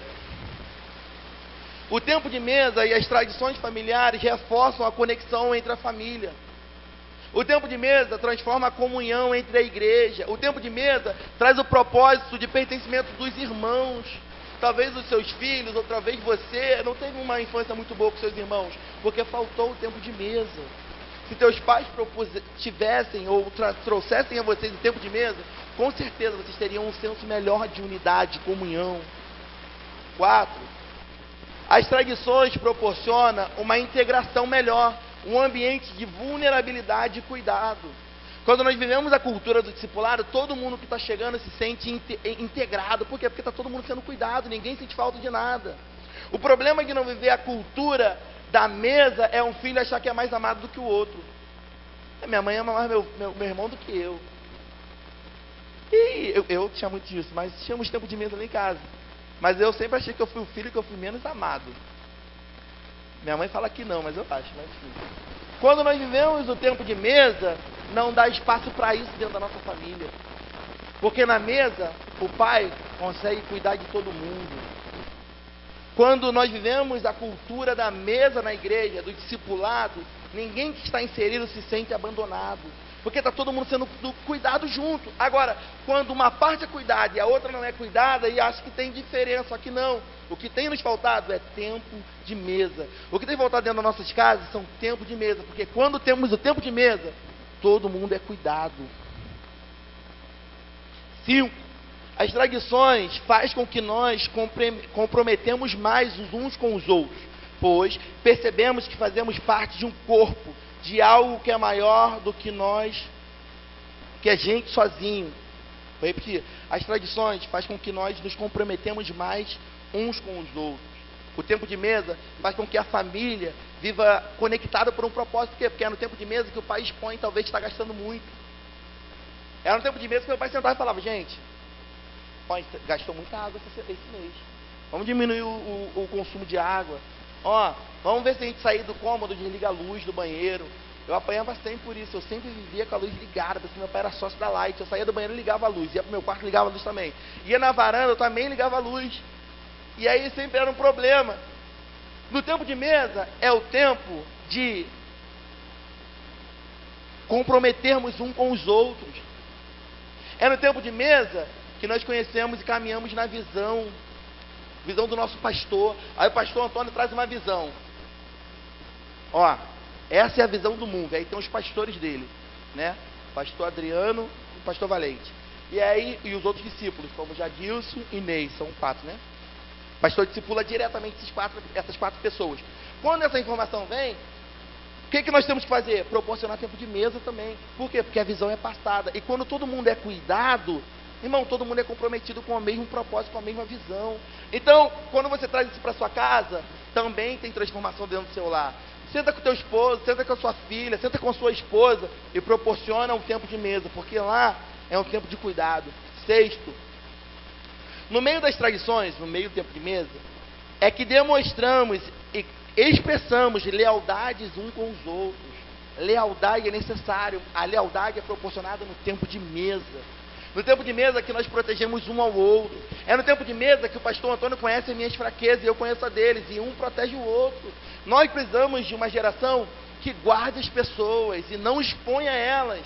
o tempo de mesa e as tradições familiares reforçam a conexão entre a família. O tempo de mesa transforma a comunhão entre a igreja. O tempo de mesa traz o propósito de pertencimento dos irmãos. Talvez os seus filhos, ou talvez você, não teve uma infância muito boa com seus irmãos, porque faltou o tempo de mesa. Se teus pais tivessem ou trouxessem a vocês o tempo de mesa, com certeza vocês teriam um senso melhor de unidade, de comunhão. 4. As tradições proporcionam uma integração melhor, um ambiente de vulnerabilidade e cuidado. Quando nós vivemos a cultura do discipulado, todo mundo que está chegando se sente integrado. Por quê? Porque está todo mundo sendo cuidado, ninguém sente falta de nada. O problema de não viver a cultura da mesa é um filho achar que é mais amado do que o outro. Minha mãe ama mais meu irmão do que eu. E eu tinha muito disso, mas tínhamos tempo de mesa lá em casa. Mas eu sempre achei que eu fui o filho que eu fui menos amado. Minha mãe fala que não, mas eu acho, mas sim. Quando nós vivemos o tempo de mesa, não dá espaço para isso dentro da nossa família. Porque na mesa, o pai consegue cuidar de todo mundo. Quando nós vivemos a cultura da mesa na igreja, do discipulado, ninguém que está inserido se sente abandonado. Porque está todo mundo sendo cuidado junto. Agora, quando uma parte é cuidada e a outra não é cuidada, e acha que tem diferença, só que não. O que tem nos faltado é tempo de mesa. O que tem faltado dentro das nossas casas são tempo de mesa. Porque quando temos o tempo de mesa, todo mundo é cuidado. 5. As tradições fazem com que nós comprometemos mais os uns com os outros, pois percebemos que fazemos parte de um corpo, de algo que é maior do que nós, que a gente sozinho. Vou repetir. As tradições fazem com que nós nos comprometemos mais uns com os outros. O tempo de mesa faz com que a família viva conectada por um propósito. Por quê? Porque é no tempo de mesa que o pai expõe, talvez está gastando muito. Era no tempo de mesa que meu pai sentava e falava: gente, gastou muita água esse mês. Vamos diminuir o consumo de água. Vamos ver se a gente sair do cômodo, desliga a luz do banheiro. Eu apanhava sempre por isso. Eu sempre vivia com a luz ligada, porque meu pai era sócio da Light. Eu saía do banheiro e ligava a luz. Ia pro meu quarto, ligava a luz também. Ia na varanda, eu também ligava a luz. E aí sempre era um problema. No tempo de mesa, é o tempo de comprometermos um com os outros. É no tempo de mesa que nós conhecemos e caminhamos na visão do nosso pastor. Aí o pastor Antônio traz uma visão. Essa é a visão do mundo. Aí tem os pastores dele, né? Pastor Adriano e pastor Valente. E aí, e os outros discípulos, como Jadilson e Ney, são 4, né? O pastor discipula diretamente essas 4 pessoas. Quando essa informação vem, o que nós temos que fazer? Proporcionar tempo de mesa também. Por quê? Porque a visão é passada. E quando todo mundo é cuidado, irmão, todo mundo é comprometido com o mesmo propósito, com a mesma visão. Então, quando você traz isso para sua casa, também tem transformação dentro do seu lar. Senta com o teu esposo, senta com a sua filha, senta com a sua esposa e proporciona um tempo de mesa, porque lá é um tempo de cuidado. 6. No meio das tradições, no meio do tempo de mesa, é que demonstramos e expressamos lealdades uns com os outros. Lealdade é necessário, a lealdade é proporcionada no tempo de mesa. No tempo de mesa que nós protegemos um ao outro. É no tempo de mesa que o pastor Antônio conhece as minhas fraquezas e eu conheço a deles. E um protege o outro. Nós precisamos de uma geração que guarde as pessoas e não exponha elas.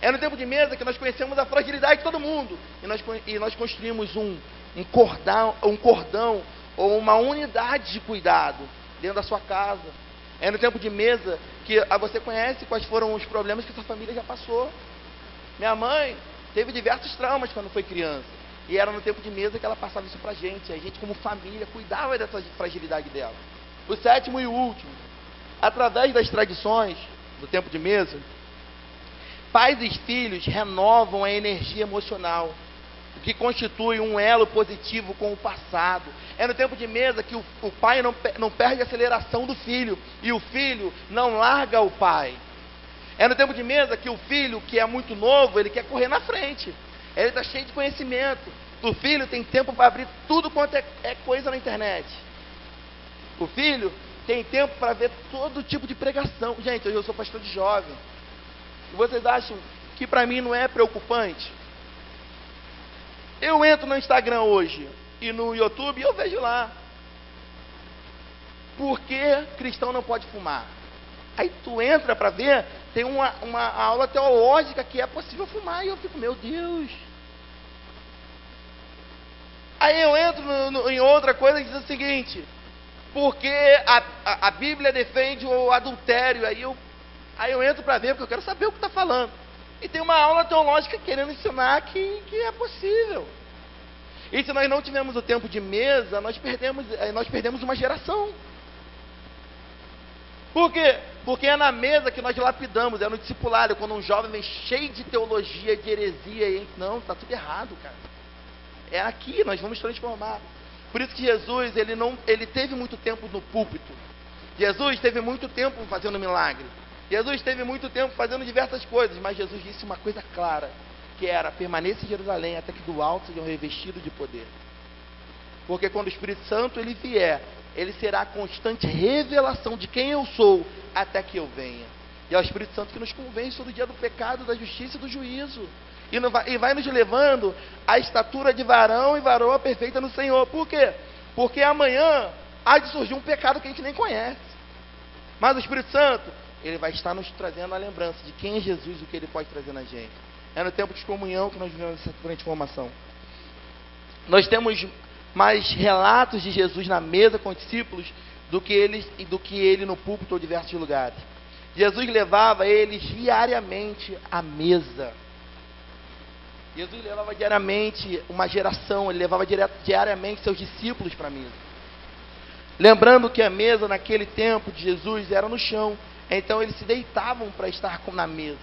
É no tempo de mesa que nós conhecemos a fragilidade de todo mundo. E nós construímos um cordão ou uma unidade de cuidado dentro da sua casa. É no tempo de mesa que você conhece quais foram os problemas que sua família já passou. Minha mãe teve diversos traumas quando foi criança. E era no tempo de mesa que ela passava isso pra gente. A gente, como família, cuidava dessa fragilidade dela. O sétimo e o último. Através das tradições do tempo de mesa, pais e filhos renovam a energia emocional, o que constitui um elo positivo com o passado. É no tempo de mesa que o pai não perde a aceleração do filho, e o filho não larga o pai. É no tempo de mesa que o filho, que é muito novo, ele quer correr na frente. Ele está cheio de conhecimento. O filho tem tempo para abrir tudo quanto é coisa na internet. O filho tem tempo para ver todo tipo de pregação. Gente, eu sou pastor de jovem. E vocês acham que para mim não é preocupante? Eu entro no Instagram hoje e no YouTube e eu vejo lá: por que cristão não pode fumar? Aí tu entra para ver, tem uma aula teológica que é possível fumar, e eu fico, meu Deus. Aí eu entro em outra coisa que diz o seguinte: porque a Bíblia defende o adultério. Aí eu entro para ver, porque eu quero saber o que está falando. E tem uma aula teológica querendo ensinar que é possível. E se nós não tivermos o tempo de mesa, nós perdemos uma geração. Por quê? Porque é na mesa que nós lapidamos, é no discipulado, quando um jovem vem cheio de teologia, de heresia, e não, está tudo errado, cara. É aqui, nós vamos transformar. Por isso que Jesus, ele teve muito tempo no púlpito. Jesus teve muito tempo fazendo milagre. Jesus teve muito tempo fazendo diversas coisas, mas Jesus disse uma coisa clara, que era: permaneça em Jerusalém até que do alto sejam revestidos de poder. Porque quando o Espírito Santo ele vier, ele será a constante revelação de quem eu sou até que eu venha. E é o Espírito Santo que nos convence todo dia do pecado, da justiça e do juízo. E vai nos levando à estatura de varão e varoa perfeita no Senhor. Por quê? Porque amanhã há de surgir um pecado que a gente nem conhece. Mas o Espírito Santo, ele vai estar nos trazendo a lembrança de quem é Jesus e o que ele pode trazer na gente. É no tempo de comunhão que nós vivemos essa transformação. Nós temos mais relatos de Jesus na mesa com os discípulos do que ele no púlpito ou diversos lugares. Jesus levava eles diariamente à mesa. Jesus levava diariamente uma geração, ele levava diariamente seus discípulos para a mesa. Lembrando que a mesa naquele tempo de Jesus era no chão, então eles se deitavam para estar na mesa.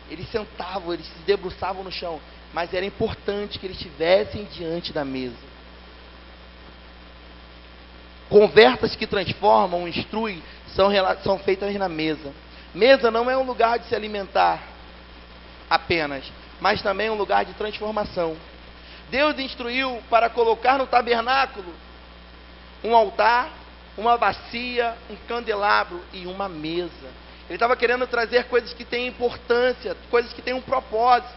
Eles sentavam, eles se debruçavam no chão, mas era importante que eles estivessem diante da mesa. Conversas que transformam, instruem, são feitas na mesa. Mesa não é um lugar de se alimentar apenas, mas também um lugar de transformação. Deus instruiu para colocar no tabernáculo um altar, uma bacia, um candelabro e uma mesa. Ele estava querendo trazer coisas que têm importância, coisas que têm um propósito.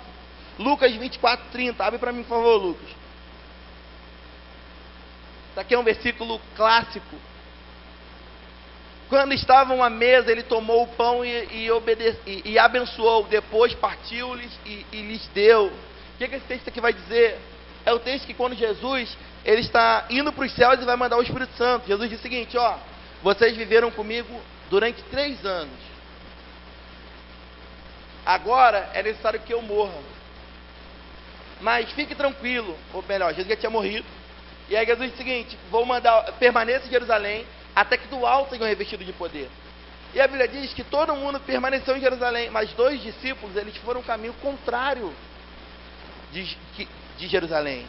Lucas 24:30, abre para mim, por favor, Lucas. Isso aqui é um versículo clássico. Quando estavam à mesa, ele tomou o pão e abençoou. Depois partiu-lhes e lhes deu. O que esse texto aqui vai dizer? É o texto que quando Jesus ele está indo para os céus e vai mandar o Espírito Santo. Jesus diz o seguinte: ó, vocês viveram comigo durante 3 anos. Agora é necessário que eu morra. Mas fique tranquilo. Ou melhor, Jesus já tinha morrido. E aí Jesus diz o seguinte: permaneça em Jerusalém até que do alto tenham revestido de poder. E a Bíblia diz que todo mundo permaneceu em Jerusalém, mas 2 discípulos, eles foram um caminho contrário de Jerusalém.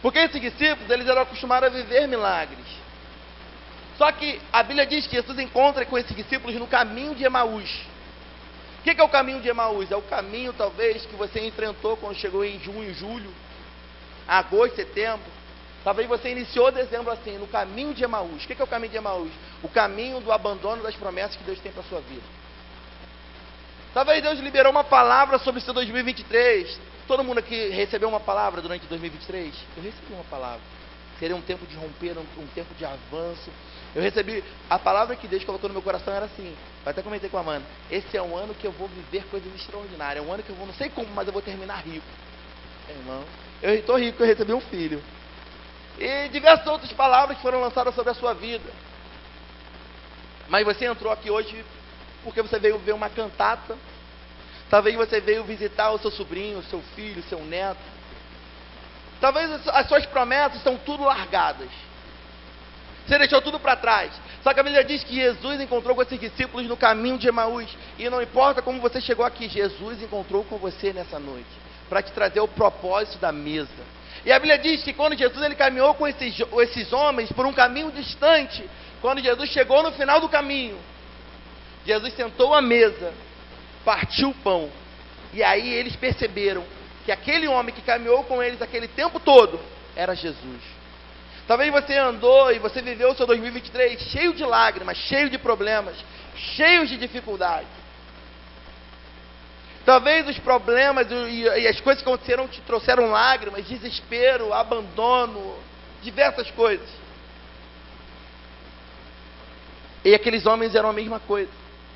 Porque esses discípulos, eles eram acostumados a viver milagres. Só que a Bíblia diz que Jesus encontra com esses discípulos no caminho de Emaús. O que é o caminho de Emaús? É o caminho, talvez, que você enfrentou quando chegou em junho, julho, agosto, setembro. Talvez você iniciou dezembro assim, no caminho de Emaús. O que é o caminho de Emaús? O caminho do abandono das promessas que Deus tem para a sua vida. Talvez Deus liberou uma palavra sobre o seu 2023. Todo mundo aqui recebeu uma palavra durante 2023? Eu recebi uma palavra. Seria um tempo de romper, um tempo de avanço. Eu recebi, a palavra que Deus colocou no meu coração era assim. Eu até comentei com a Amanda: esse é um ano que eu vou viver coisas extraordinárias. É um ano que eu vou, não sei como, mas eu vou terminar rico. Irmão, eu estou rico, eu recebi um filho. E diversas outras palavras foram lançadas sobre a sua vida. Mas você entrou aqui hoje porque você veio ver uma cantata. Talvez você veio visitar o seu sobrinho, o seu filho, o seu neto. Talvez as suas promessas estão tudo largadas. Você deixou tudo para trás. Só que a Bíblia diz que Jesus encontrou com esses discípulos no caminho de Emaús. E não importa como você chegou aqui, Jesus encontrou com você nessa noite, para te trazer o propósito da mesa. E a Bíblia diz que quando Jesus ele caminhou com esses homens por um caminho distante, quando Jesus chegou no final do caminho, Jesus sentou à mesa, partiu o pão. E aí eles perceberam que aquele homem que caminhou com eles aquele tempo todo era Jesus. Talvez você andou e você viveu o seu 2023 cheio de lágrimas, cheio de problemas, cheio de dificuldades. Talvez os problemas e as coisas que aconteceram te trouxeram lágrimas, desespero, abandono, diversas coisas. E aqueles homens eram a mesma coisa.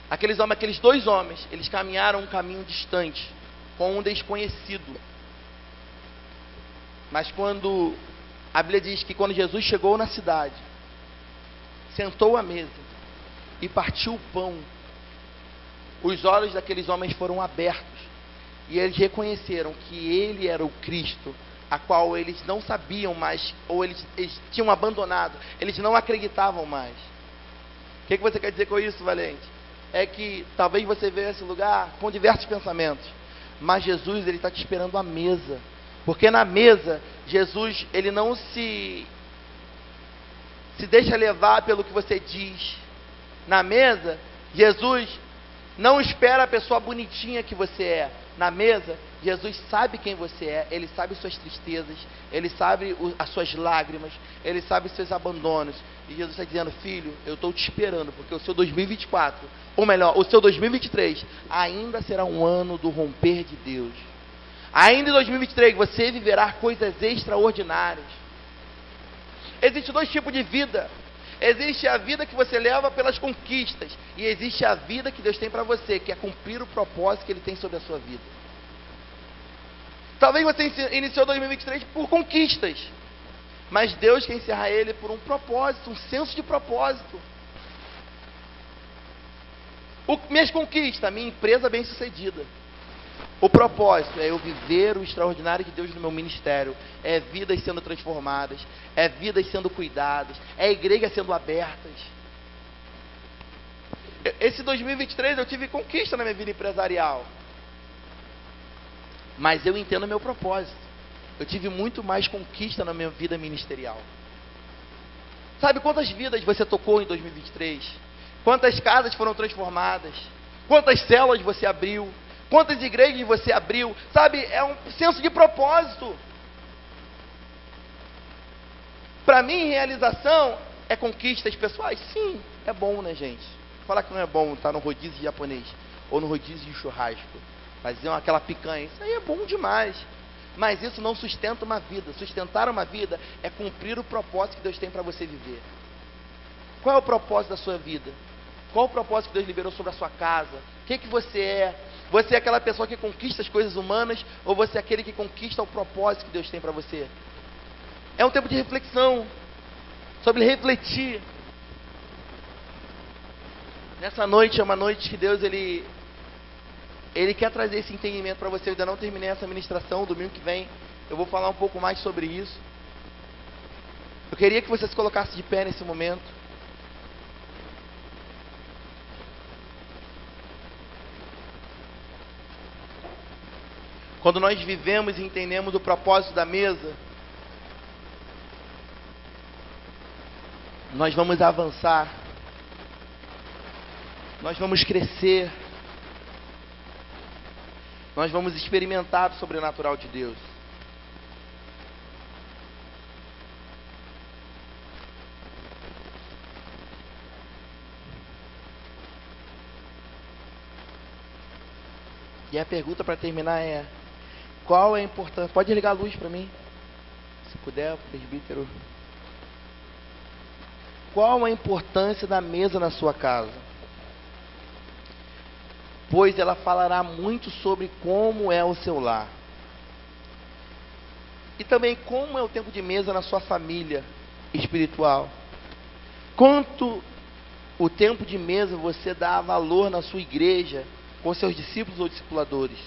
Aqueles dois homens, eles caminharam um caminho distante, com um desconhecido. Mas quando a Bíblia diz que quando Jesus chegou na cidade, sentou à mesa e partiu o pão, os olhos daqueles homens foram abertos e eles reconheceram que ele era o Cristo, a qual eles não sabiam mais, ou eles tinham abandonado, eles não acreditavam mais. O que você quer dizer com isso, valente? É que talvez você veja esse lugar com diversos pensamentos, mas Jesus ele está te esperando à mesa, porque na mesa Jesus ele não se deixa levar pelo que você diz. Na mesa Jesus não espera a pessoa bonitinha que você é. Na mesa Jesus sabe quem você é, ele sabe suas tristezas, ele sabe as suas lágrimas, ele sabe os seus abandonos. E Jesus está dizendo: filho, eu estou te esperando, porque o seu 2024, ou melhor, o seu 2023 ainda será um ano do romper de Deus. Ainda em 2023 você viverá coisas extraordinárias. Existem dois tipos de vida. Existe a vida que você leva pelas conquistas, e existe a vida que Deus tem para você, que é cumprir o propósito que Ele tem sobre a sua vida. Talvez você iniciou 2023 por conquistas, mas Deus quer encerrar ele por um propósito, um senso de propósito. Minhas conquistas, minha empresa bem-sucedida. O propósito é eu viver o extraordinário de Deus no meu ministério. É vidas sendo transformadas, é vidas sendo cuidadas, é igrejas sendo abertas. Esse 2023 eu tive conquista na minha vida empresarial, mas eu entendo o meu propósito. Eu tive muito mais conquista na minha vida ministerial. Sabe quantas vidas você tocou em 2023? Quantas casas foram transformadas? Quantas células você abriu? Quantas igrejas você abriu? Sabe, é um senso de propósito. Para mim, realização é conquistas pessoais? Sim, é bom, né, gente? Falar que não é bom estar no rodízio japonês ou no rodízio de churrasco, fazer aquela picanha, isso aí é bom demais. Mas isso não sustenta uma vida. Sustentar uma vida é cumprir o propósito que Deus tem para você viver. Qual é o propósito da sua vida? Qual o propósito que Deus liberou sobre a sua casa? O que você é? Você é aquela pessoa que conquista as coisas humanas, ou você é aquele que conquista o propósito que Deus tem para você? É um tempo de reflexão, sobre refletir. Nessa noite é uma noite que Deus ele quer trazer esse entendimento para você. Eu ainda não terminei essa ministração. Domingo que vem eu vou falar um pouco mais sobre isso. Eu queria que você se colocasse de pé nesse momento. Quando nós vivemos e entendemos o propósito da mesa, nós vamos avançar, nós vamos crescer, nós vamos experimentar o sobrenatural de Deus. E a pergunta para terminar é: qual é a importância? Pode ligar a luz para mim, se puder, presbítero. Qual a importância da mesa na sua casa? Pois ela falará muito sobre como é o seu lar. E também como é o tempo de mesa na sua família espiritual. Quanto o tempo de mesa você dá valor na sua igreja, com seus discípulos ou discipuladores,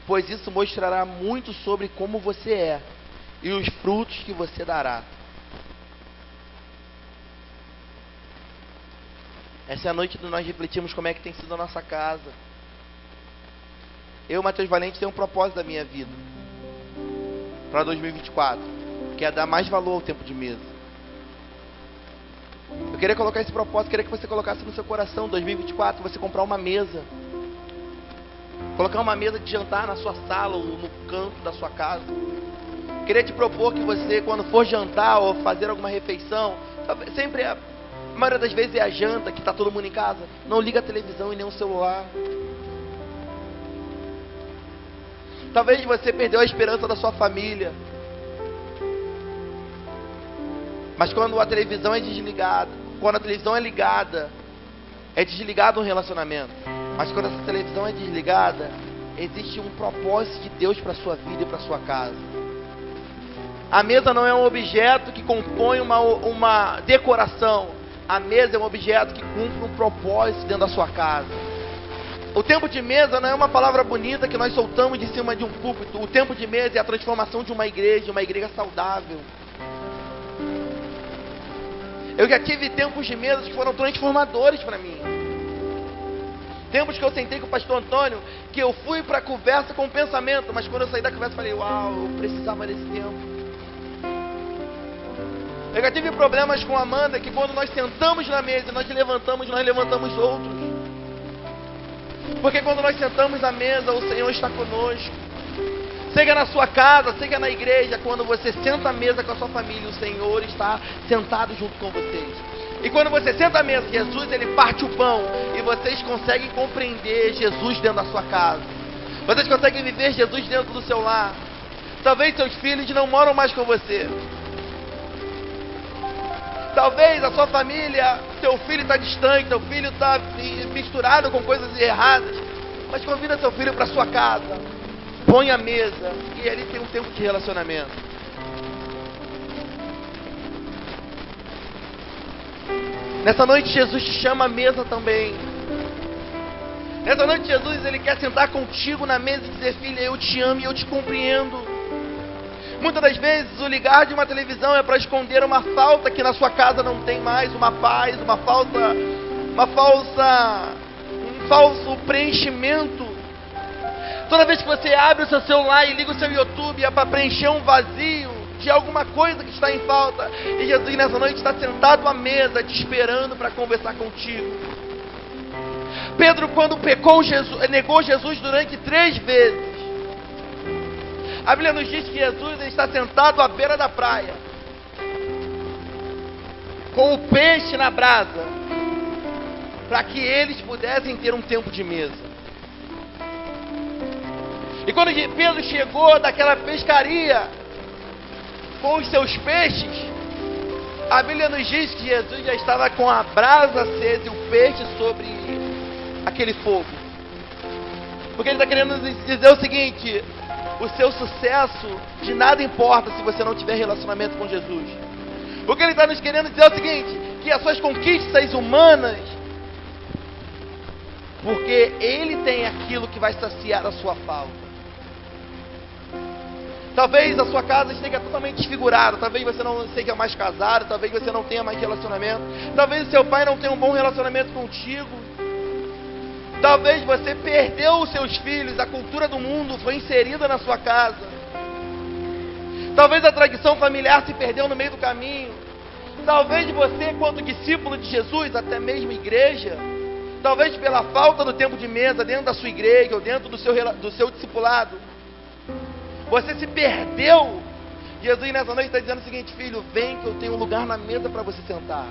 pois isso mostrará muito sobre como você é e os frutos que você dará. Essa é a noite de nós refletirmos como é que tem sido a nossa casa. Eu, Matheus Valente, tenho um propósito da minha vida para 2024, que é dar mais valor ao tempo de mesa. Eu queria colocar esse propósito, queria que você colocasse no seu coração, 2024, você comprar uma mesa. Colocar uma mesa de jantar na sua sala ou no canto da sua casa. Queria te propor que você, quando for jantar ou fazer alguma refeição, sempre a maioria das vezes é a janta, que está todo mundo em casa, não liga a televisão e nem o celular. Talvez você perdeu a esperança da sua família, mas quando a televisão é desligada, quando a televisão é ligada, é desligado um relacionamento. Mas quando essa televisão é desligada, existe um propósito de Deus para a sua vida e para a sua casa. A mesa não é um objeto que compõe uma decoração. A mesa é um objeto que cumpre um propósito dentro da sua casa. O tempo de mesa não é uma palavra bonita que nós soltamos de cima de um púlpito. O tempo de mesa é a transformação de uma igreja saudável. Eu já tive tempos de mesa que foram transformadores para mim. Tempos que eu sentei com o pastor Antônio, que eu fui para a conversa com o pensamento, mas quando eu saí da conversa eu falei, uau, eu precisava desse tempo. Eu já tive problemas com a Amanda, que quando nós sentamos na mesa, nós levantamos outros. Porque quando nós sentamos à mesa, o Senhor está conosco. Seja na sua casa, seja na igreja, quando você senta à mesa com a sua família, o Senhor está sentado junto com vocês. E quando você senta à mesa, Jesus, ele parte o pão, e vocês conseguem compreender Jesus dentro da sua casa. Vocês conseguem viver Jesus dentro do seu lar. Talvez seus filhos não moram mais com você. Talvez a sua família, seu filho está distante, seu filho está misturado com coisas erradas. Mas convida seu filho para sua casa. Põe a mesa e ali tem um tempo de relacionamento. Nessa noite Jesus te chama à mesa também. Nessa noite Jesus ele quer sentar contigo na mesa e dizer, filha, eu te amo e eu te compreendo. Muitas das vezes o ligar de uma televisão é para esconder uma falta que na sua casa não tem mais, uma paz, um falso preenchimento. Toda vez que você abre o seu celular e liga o seu YouTube é para preencher um vazio de alguma coisa que está em falta. E Jesus nessa noite está sentado à mesa te esperando para conversar contigo. Pedro, quando negou Jesus durante 3 vezes. A Bíblia nos diz que Jesus está sentado à beira da praia, com o peixe na brasa, para que eles pudessem ter um tempo de mesa. E quando Pedro chegou daquela pescaria com os seus peixes, a Bíblia nos diz que Jesus já estava com a brasa acesa e o peixe sobre aquele fogo. Porque ele está querendo dizer o seguinte: o seu sucesso de nada importa se você não tiver relacionamento com Jesus. O que ele está nos querendo dizer é o seguinte: que as suas conquistas humanas, porque ele tem aquilo que vai saciar a sua falta. Talvez a sua casa esteja totalmente desfigurada, talvez você não seja mais casado, talvez você não tenha mais relacionamento, talvez o seu pai não tenha um bom relacionamento contigo, talvez você perdeu os seus filhos, a cultura do mundo foi inserida na sua casa, talvez a tradição familiar se perdeu no meio do caminho, talvez você, quanto discípulo de Jesus, até mesmo igreja, talvez pela falta do tempo de mesa dentro da sua igreja ou dentro do seu discipulado, você se perdeu. Jesus nessa noite está dizendo o seguinte: filho, vem que eu tenho um lugar na mesa para você sentar.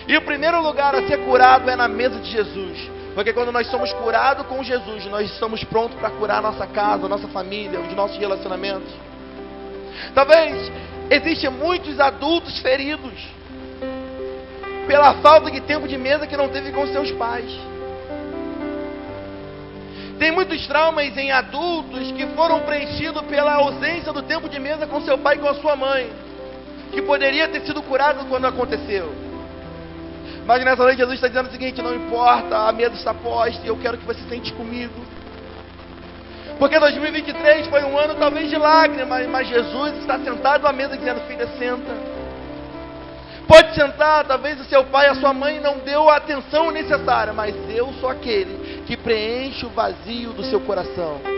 E o primeiro lugar a ser curado é na mesa de Jesus. Porque quando nós somos curados com Jesus, nós estamos prontos para curar a nossa casa, a nossa família, os nossos relacionamentos. Talvez existem muitos adultos feridos pela falta de tempo de mesa que não teve com seus pais. Tem muitos traumas em adultos que foram preenchidos pela ausência do tempo de mesa com seu pai e com a sua mãe, que poderia ter sido curado quando aconteceu. Mas nessa noite Jesus está dizendo o seguinte: não importa, a mesa está posta e eu quero que você sente comigo. Porque 2023 foi um ano talvez de lágrimas, mas Jesus está sentado à mesa dizendo: filha, senta. Pode sentar, talvez o seu pai e a sua mãe não deu a atenção necessária, mas eu sou aquele que preenche o vazio do seu coração.